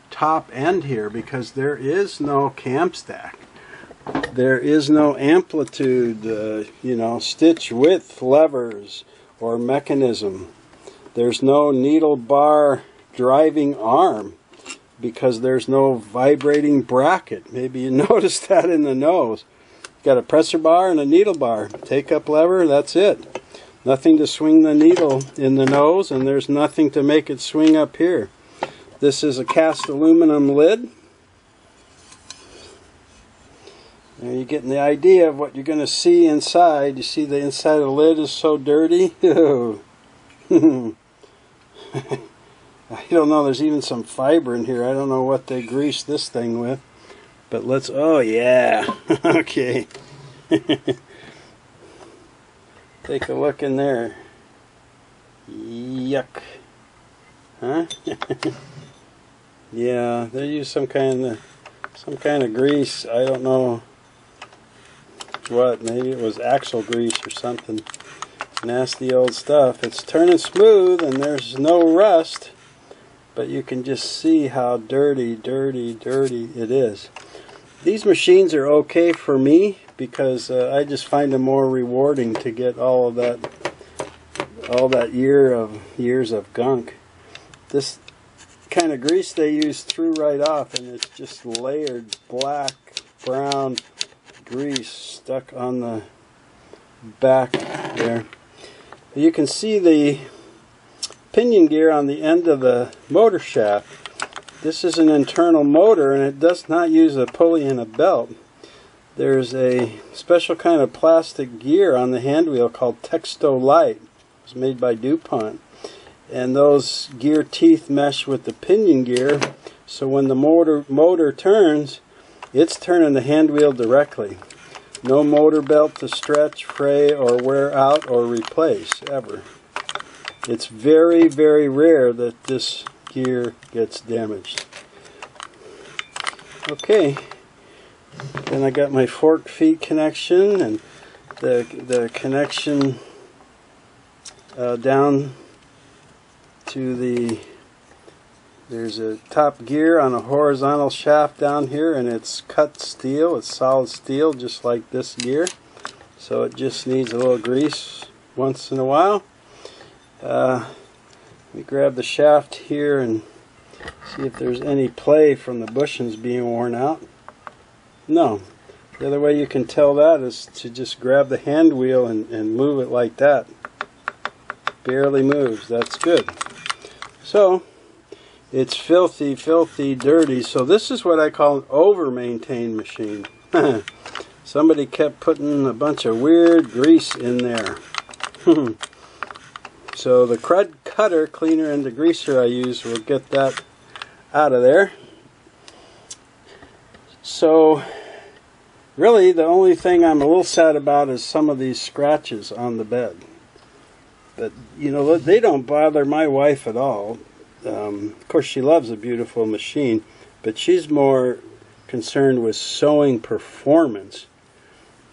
Speaker 1: top end here, because there is no cam stack. There is no amplitude, stitch width levers or mechanism. There's no needle bar driving arm because there's no vibrating bracket. Maybe you noticed that in the nose. Got a pressure bar and a needle bar. Take up lever, that's it. Nothing to swing the needle in the nose, and there's nothing to make it swing up here. This is a cast aluminum lid. And you're getting the idea of what you're going to see inside. You see the inside of the lid is so dirty. I don't know, there's even some fiber in here. I don't know what they greased this thing with. But let's, oh yeah, okay. Take a look in there. Yuck. Huh? Yeah, they use some kind of grease. I don't know what. Maybe it was axle grease or something. Nasty old stuff. It's turning smooth and there's no rust, but you can just see how dirty it is. These machines are okay for me because I just find them more rewarding to get all that years of gunk. This kind of grease they use threw right off, and it's just layered black, brown grease stuck on the back there. You can see the pinion gear on the end of the motor shaft. This is an internal motor, and it does not use a pulley and a belt. There's a special kind of plastic gear on the hand wheel called Texto Light. It was made by DuPont. And those gear teeth mesh with the pinion gear, so when the motor turns, it's turning the hand wheel directly. No motor belt to stretch, fray, or wear out or replace, ever. It's very, very rare that this gear gets damaged. Okay, then I got my fork feet connection and the connection down to there's a top gear on a horizontal shaft down here, and it's cut steel. It's solid steel, just like this gear. So it just needs a little grease once in a while. Let me grab the shaft here and see if there's any play from the bushings being worn out. No. The other way you can tell that is to just grab the hand wheel and move it like that. Barely moves. That's good. So it's filthy, dirty. So this is what I call an over-maintained machine. Somebody kept putting a bunch of weird grease in there. So the crud cutter, cleaner, and degreaser I use will get that out of there. So really the only thing I'm a little sad about is some of these scratches on the bed. But you know, they don't bother my wife at all. Of course she loves a beautiful machine, but she's more concerned with sewing performance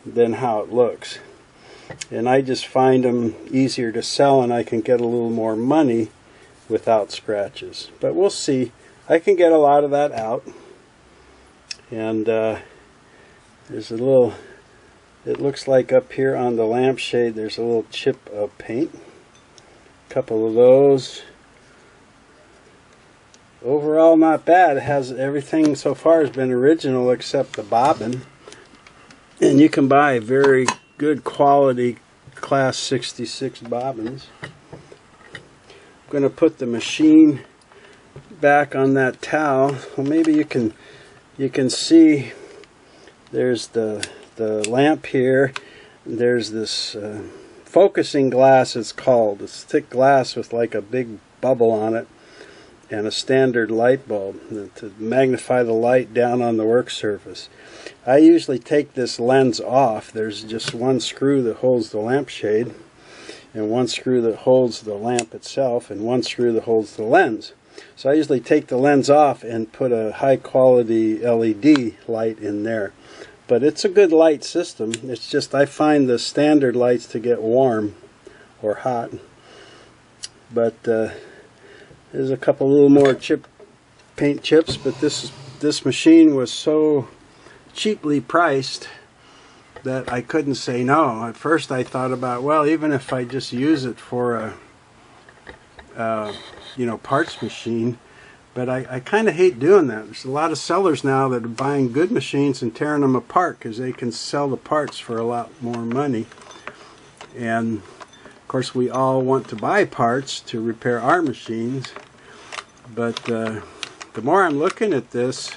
Speaker 1: than how it looks. And I just find them easier to sell, and I can get a little more money without scratches. But we'll see. I can get a lot of that out. And there's a little it looks like up here on the lampshade there's a little chip of paint. A couple of those. Overall not bad. It has everything so far has been original except the bobbin. And you can buy very good quality class 66 bobbins. I'm going to put the machine back on that towel. Well, maybe you can see there's the lamp here. There's this focusing glass, it's called. It's thick glass with like a big bubble on it and a standard light bulb to magnify the light down on the work surface. I usually take this lens off. There's just one screw that holds the lampshade, and one screw that holds the lamp itself, and one screw that holds the lens. So I usually take the lens off and put a high quality LED light in there. But it's a good light system. It's just I find the standard lights to get warm or hot. But there's a couple little more paint chips, but this machine was so cheaply priced that I couldn't say no. At first I thought about, well, even if I just use it for a parts machine, but I kind of hate doing that. There's a lot of sellers now that are buying good machines and tearing them apart because they can sell the parts for a lot more money. And of course we all want to buy parts to repair our machines, but the more I'm looking at this,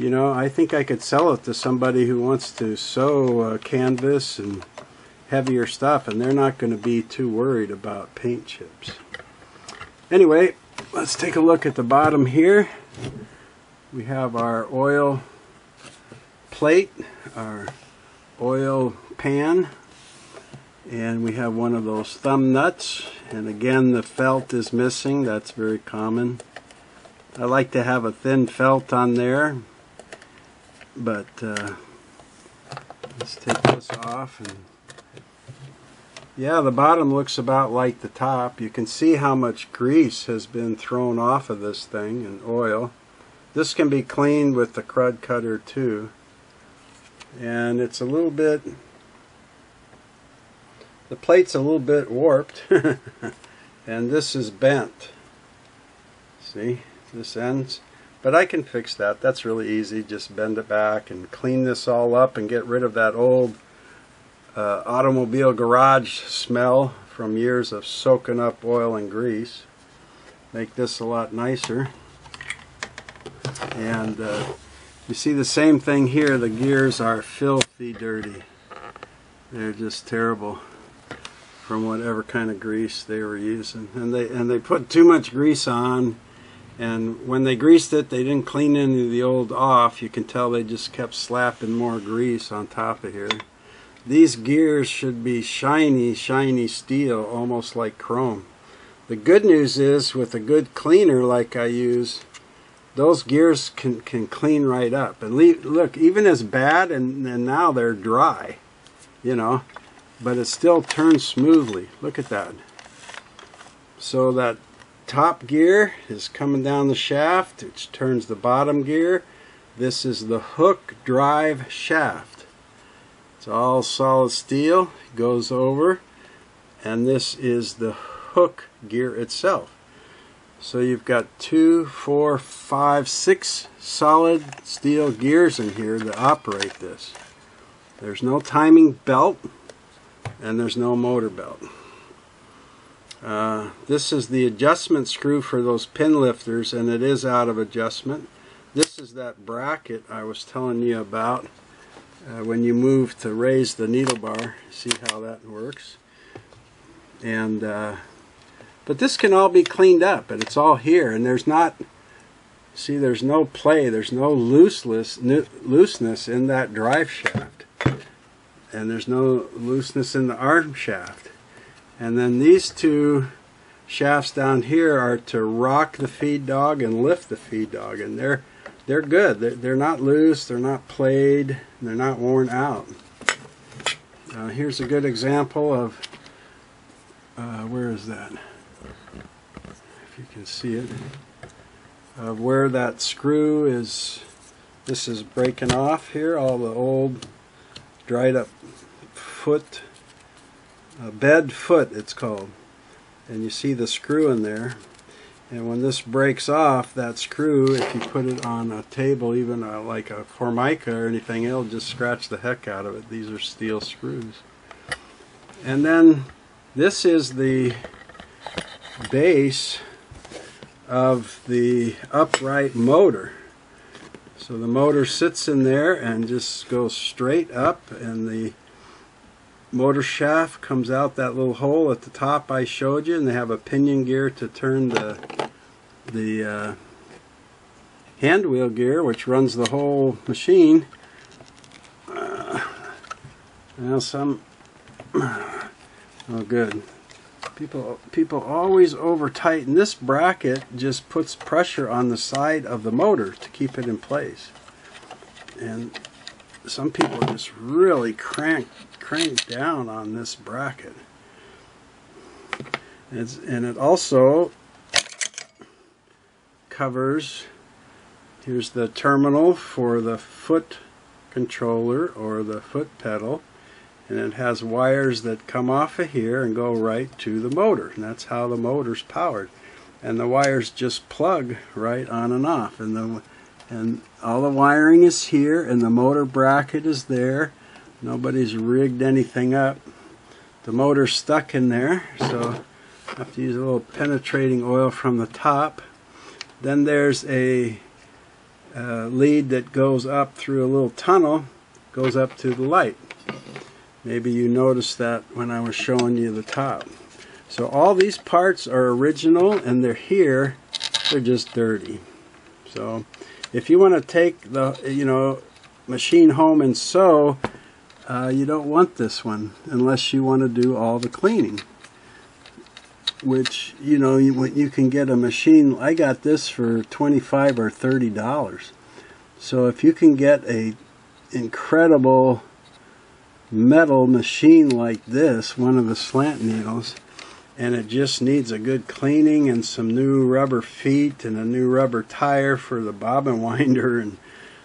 Speaker 1: I think I could sell it to somebody who wants to sew canvas and heavier stuff, and they're not going to be too worried about paint chips. Anyway, let's take a look at the bottom here. We have our oil plate, our oil pan, and we have one of those thumb nuts, and again the felt is missing. That's very common. I like to have a thin felt on there, but let's take this off. And yeah, the bottom looks about like the top. You can see how much grease has been thrown off of this thing and oil. This can be cleaned with the crud cutter too. And it's a little bit, the plate's a little bit warped and this is bent. See, this ends. But I can fix that. That's really easy. Just bend it back and clean this all up and get rid of that old automobile garage smell from years of soaking up oil and grease. Make this a lot nicer. And you see the same thing here. The gears are filthy dirty. They're just terrible from whatever kind of grease they were using. And they put too much grease on. And when they greased it, they didn't clean any of the old off. You can tell they just kept slapping more grease on top of here. These gears should be shiny, shiny steel, almost like chrome. The good news is, with a good cleaner like I use, those gears can clean right up. And look, even as bad, and now they're dry, but it still turns smoothly. Look at that. So that top gear is coming down the shaft, which turns the bottom gear. This is the hook drive shaft. It's all solid steel, goes over, and this is the hook gear itself. So you've got 2, 4, 5, 6 solid steel gears in here that operate this. There's no timing belt and there's no motor belt. This is the adjustment screw for those pin lifters, and it is out of adjustment. This is that bracket I was telling you about when you move to raise the needle bar. See how that works. And but this can all be cleaned up, and it's all here, and there's not, see, there's no play, there's no looseness in that drive shaft, and there's no looseness in the arm shaft. And then these two shafts down here are to rock the feed dog and lift the feed dog, and they're good. They're not loose, they're not played, they're not worn out. Here's a good example of where is that? If you can see it, of where that screw is. This is breaking off here, all the old dried up foot, bed foot it's called. And you see the screw in there. And when this breaks off, that screw, if you put it on a table, even like a Formica or anything, it'll just scratch the heck out of it. These are steel screws. And then this is the base of the upright motor. So the motor sits in there and just goes straight up, and the motor shaft comes out that little hole at the top I showed you, and they have a pinion gear to turn the hand wheel gear, which runs the whole machine. Well, some oh good. People always over tighten. This bracket just puts pressure on the side of the motor to keep it in place, and some people just really crank down on this bracket. And it also covers, here's the terminal for the foot controller or the foot pedal, and it has wires that come off of here and go right to the motor, and that's how the motor's powered. And the wires just plug right on and off, and all the wiring is here, and the motor bracket is there. Nobody's rigged anything up. The motor's stuck in there, so I have to use a little penetrating oil from the top. Then there's a lead that goes up through a little tunnel, goes up to the light. Maybe you noticed that when I was showing you the top. So all these parts are original, and they're here. They're just dirty. So if you want to take the machine home and sew, you don't want this one unless you want to do all the cleaning. Which, you can get a machine. I got this for $25 or $30. So if you can get a incredible metal machine like this, one of the slant needles, and it just needs a good cleaning and some new rubber feet and a new rubber tire for the bobbin winder and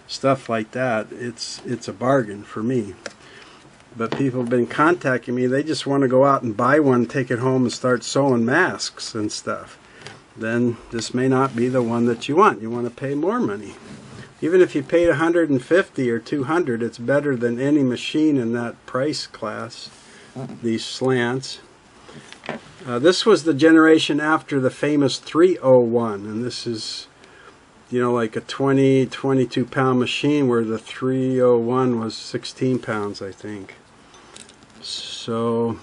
Speaker 1: stuff like that, it's a bargain for me. But people have been contacting me. They just want to go out and buy one, take it home, and start sewing masks and stuff. Then this may not be the one that you want. You want to pay more money. Even if you paid $150 or $200, it's better than any machine in that price class, these slants. This was the generation after the famous 301, and this is, like a 22 pound machine, where the 301 was 16 pounds, I think. So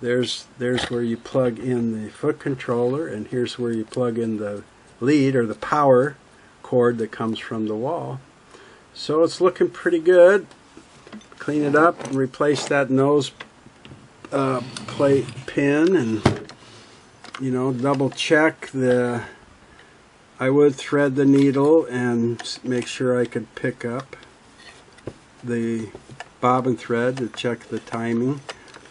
Speaker 1: there's where you plug in the foot controller, and here's where you plug in the lead or the power cord that comes from the wall. So it's looking pretty good. Clean it up and replace that nose plate pin, and double check the. I would thread the needle and make sure I could pick up the bobbin thread to check the timing.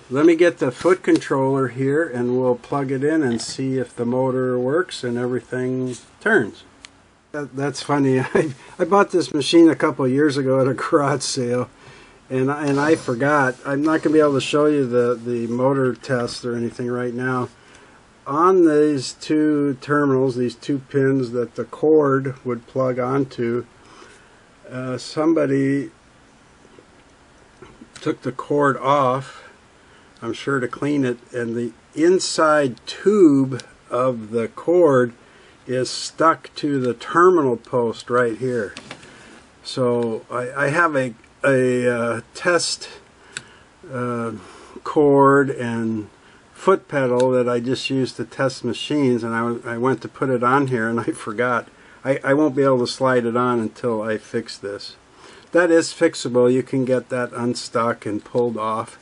Speaker 1: Let me get the foot controller here, and we'll plug it in and see if the motor works and everything turns. That's funny. I bought this machine a couple of years ago at a garage sale, and I forgot. I'm not going to be able to show you the motor test or anything right now. On these two terminals, these two pins that the cord would plug onto, somebody took the cord off, I'm sure to clean it, and the inside tube of the cord is stuck to the terminal post right here. So I have a test cord and foot pedal that I just used to test machines, and I went to put it on here and I forgot. I won't be able to slide it on until I fix this. That is fixable. You can get that unstuck and pulled off.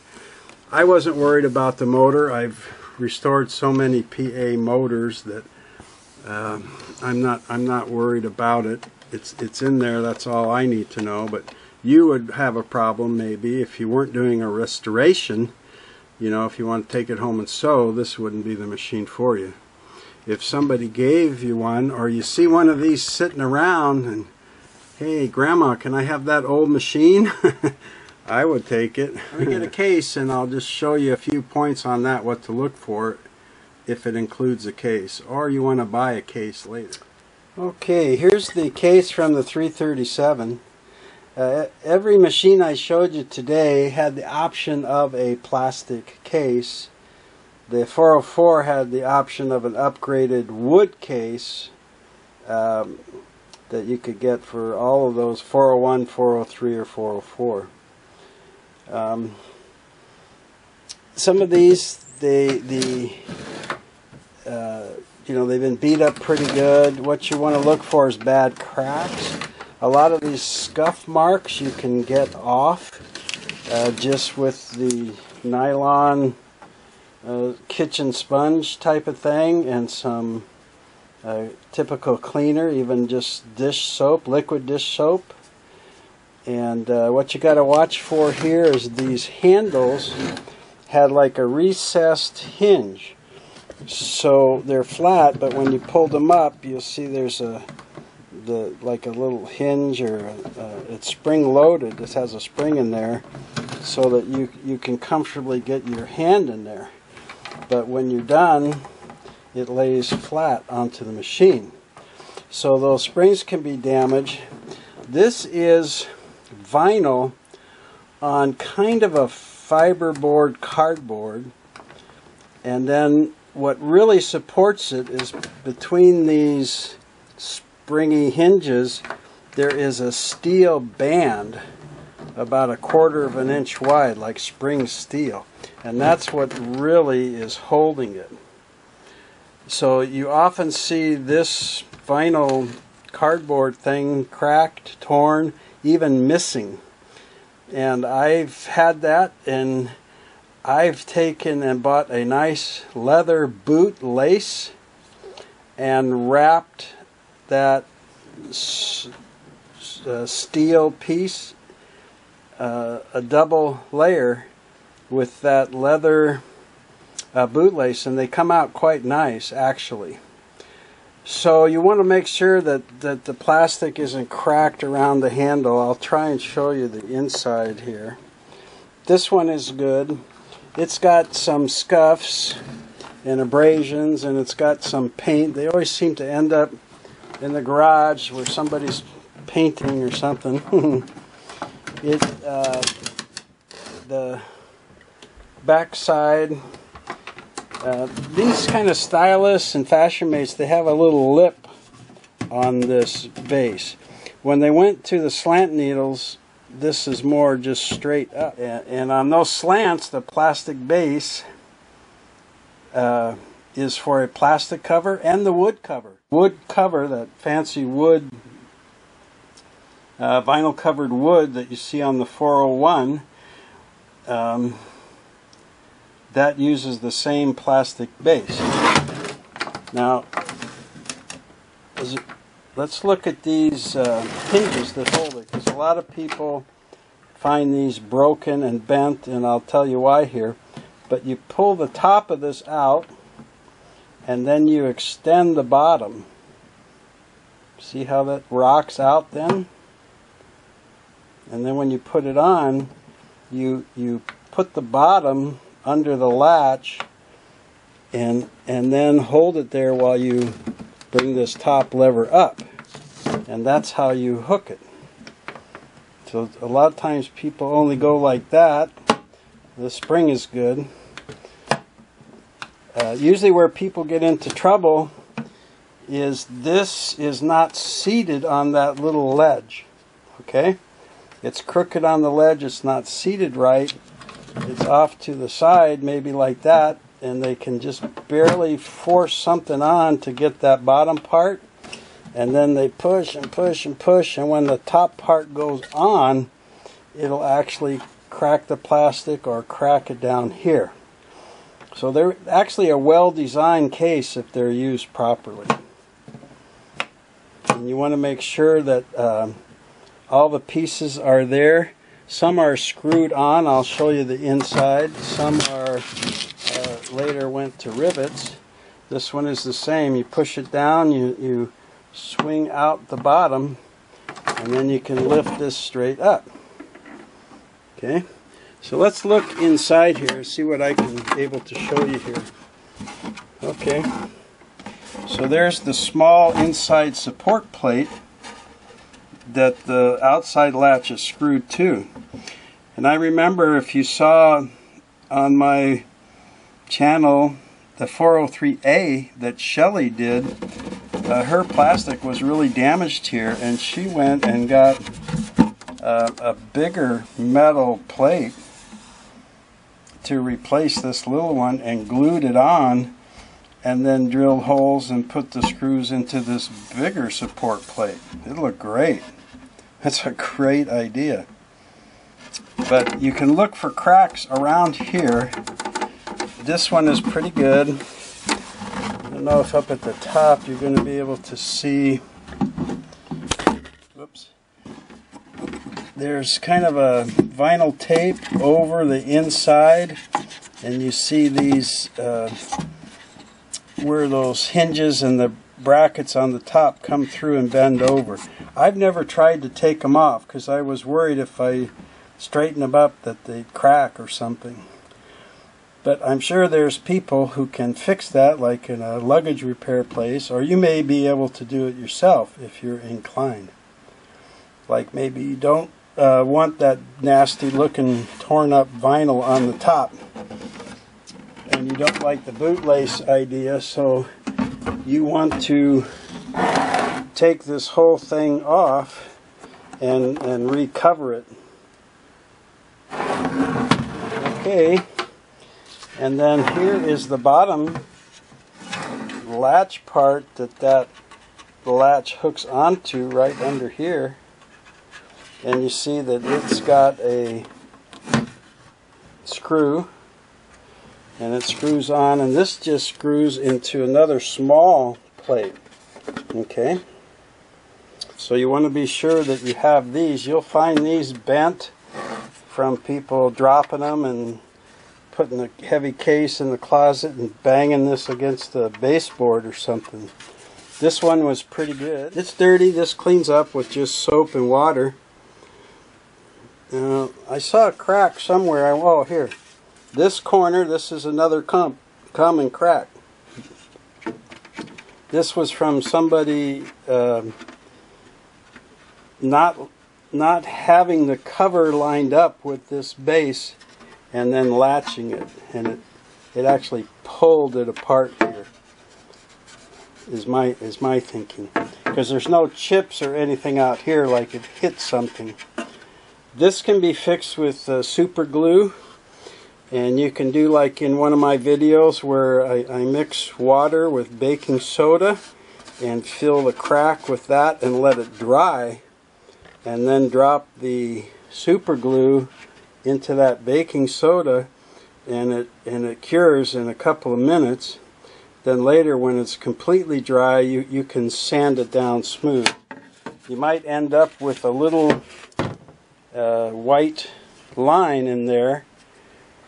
Speaker 1: I wasn't worried about the motor. I've restored so many PA motors that I'm not worried about it. It's in there. That's all I need to know. But you would have a problem maybe if you weren't doing a restoration. If you want to take it home and sew, this wouldn't be the machine for you. If somebody gave you one, or you see one of these sitting around and, hey, Grandma, can I have that old machine? I would take it. Let me get a case and I'll just show you a few points on that, what to look for if it includes a case, or you want to buy a case later. Okay, here's the case from the 337. Every machine I showed you today had the option of a plastic case. The 404 had the option of an upgraded wood case that you could get for all of those, 401, 403, or 404. Some of these, you know, they've been beat up pretty good. What you want to look for is bad cracks. A lot of these scuff marks you can get off just with the nylon kitchen sponge type of thing and some typical cleaner, even just dish soap, liquid dish soap. And what you got to watch for here is these handles had like a recessed hinge. So they're flat, but when you pull them up, you'll see there's like a little hinge, or it's spring loaded. This has a spring in there so that you can comfortably get your hand in there. But when you're done, it lays flat onto the machine. So those springs can be damaged. This is vinyl on kind of a fiberboard cardboard, and then what really supports it is between these springy hinges there is a steel band about 1/4 of an inch wide, like spring steel, and that's what really is holding it. So you often see this vinyl cardboard thing cracked, torn, even missing. And I've had that, and I've taken and bought a nice leather boot lace and wrapped that steel piece, a double layer, with that leather boot lace, and they come out quite nice actually. So you want to make sure that the plastic isn't cracked around the handle. I'll try and show you the inside here. This one is good. It's got some scuffs and abrasions, and it's got some paint. They always seem to end up in the garage where somebody's painting or something. The back side, these kind of stylists and fashion mates, they have a little lip on this base. When they went to the slant needles, this is more just straight up. And on those slants, the plastic base is for a plastic cover and the wood cover. Wood cover, that fancy wood, vinyl covered wood that you see on the 401, that uses the same plastic base. Now, let's look at these hinges that hold it, because a lot of people find these broken and bent, and I'll tell you why here. But you pull the top of this out, and then you extend the bottom. See how that rocks out then? And then when you put it on, you put the bottom under the latch and then hold it there while you bring this top lever up, and that's how you hook it. So a lot of times people only go like that. The spring is good. Usually where people get into trouble is this is not seated on that little ledge. Okay? It's crooked on the ledge, it's not seated right. It's off to the side, maybe like that, and they can just barely force something on to get that bottom part, and then they push and push and push, and when the top part goes on, it'll actually crack the plastic or crack it down here. So they're actually a well-designed case if they're used properly. And you want to make sure that all the pieces are there. Some are screwed on. I'll show you the inside. Some are later went to rivets. This one is the same. You push it down, you swing out the bottom, and then you can lift this straight up. Okay, so let's look inside here, see what I can be able to show you here. Okay, so there's the small inside support plate that the outside latch is screwed to. And I remember, if you saw on my channel the 403A that Shelly did, her plastic was really damaged here, and she went and got a bigger metal plate to replace this little one and glued it on, and then drilled holes and put the screws into this bigger support plate. It'll look great. That's a great idea. But you can look for cracks around here. This one is pretty good. I don't know if up at the top you're going to be able to see. Whoops. There's kind of a vinyl tape over the inside, and you see these where those hinges and the brackets on the top come through and bend over. I've never tried to take them off because I was worried if I straighten them up that they'd crack or something. But I'm sure there's people who can fix that, like in a luggage repair place, or you may be able to do it yourself if you're inclined. Like maybe you don't want that nasty looking torn up vinyl on the top, and you don't like the bootlace idea, so you want to take this whole thing off and recover it. Okay, and then here is the bottom latch part that the latch hooks onto right under here, and you see that it's got a screw, and it screws on, and this just screws into another small plate. Okay, so you want to be sure that you have these. You'll find these bent from people dropping them and putting a heavy case in the closet and banging this against the baseboard or something. This one was pretty good. It's dirty. This cleans up with just soap and water. I saw a crack somewhere. Oh, here. This corner, this is another common crack. This was from somebody not having the cover lined up with this base and then latching it, and it actually pulled it apart here, is my thinking, because there's no chips or anything out here like it hit something. This can be fixed with super glue, and you can do like in one of my videos where I mix water with baking soda and fill the crack with that and let it dry, and then drop the super glue into that baking soda, and it cures in a couple of minutes. Then later, when it's completely dry, you can sand it down smooth. You might end up with a little white line in there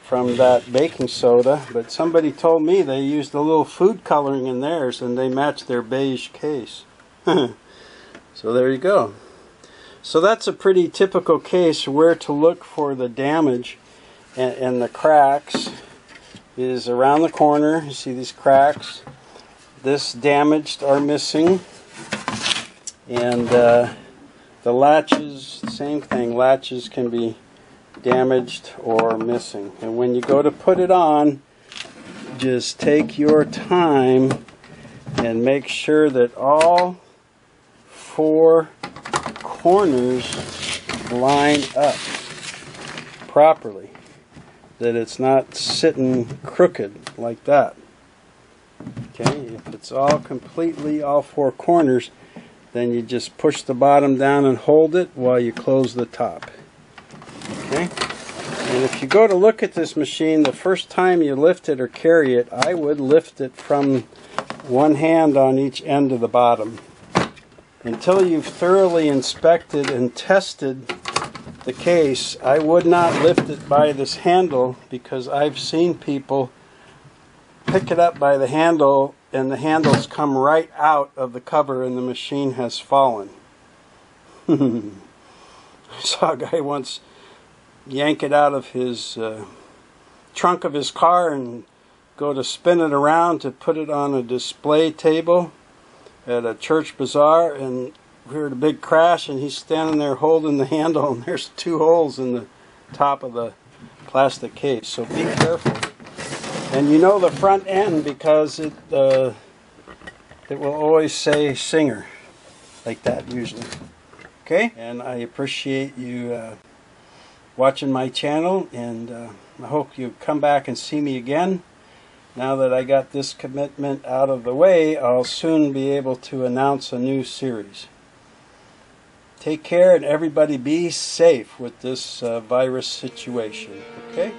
Speaker 1: from that baking soda, but somebody told me they used a little food coloring in theirs and they matched their beige case. So there you go. So that's a pretty typical case. Where to look for the damage and the cracks is around the corner. You see these cracks. This damaged are missing. And the latches, same thing. Latches can be damaged or missing. And when you go to put it on, just take your time and make sure that all four corners line up properly, that it's not sitting crooked like that. Okay, if it's all completely all four corners, then you just push the bottom down and hold it while you close the top. Okay, and if you go to look at this machine, the first time you lift it or carry it, I would lift it from one hand on each end of the bottom. Until you've thoroughly inspected and tested the case, I would not lift it by this handle, because I've seen people pick it up by the handle and the handles come right out of the cover and the machine has fallen. I saw a guy once yank it out of his trunk of his car and go to spin it around to put it on a display table at a church bazaar, and we heard a big crash, and he's standing there holding the handle, and there's 2 holes in the top of the plastic case. So be careful. And you know the front end because it will always say Singer, like that usually. Okay? And I appreciate you watching my channel, and I hope you come back and see me again. Now that I got this commitment out of the way, I'll soon be able to announce a new series. Take care, and everybody be safe with this virus situation, okay?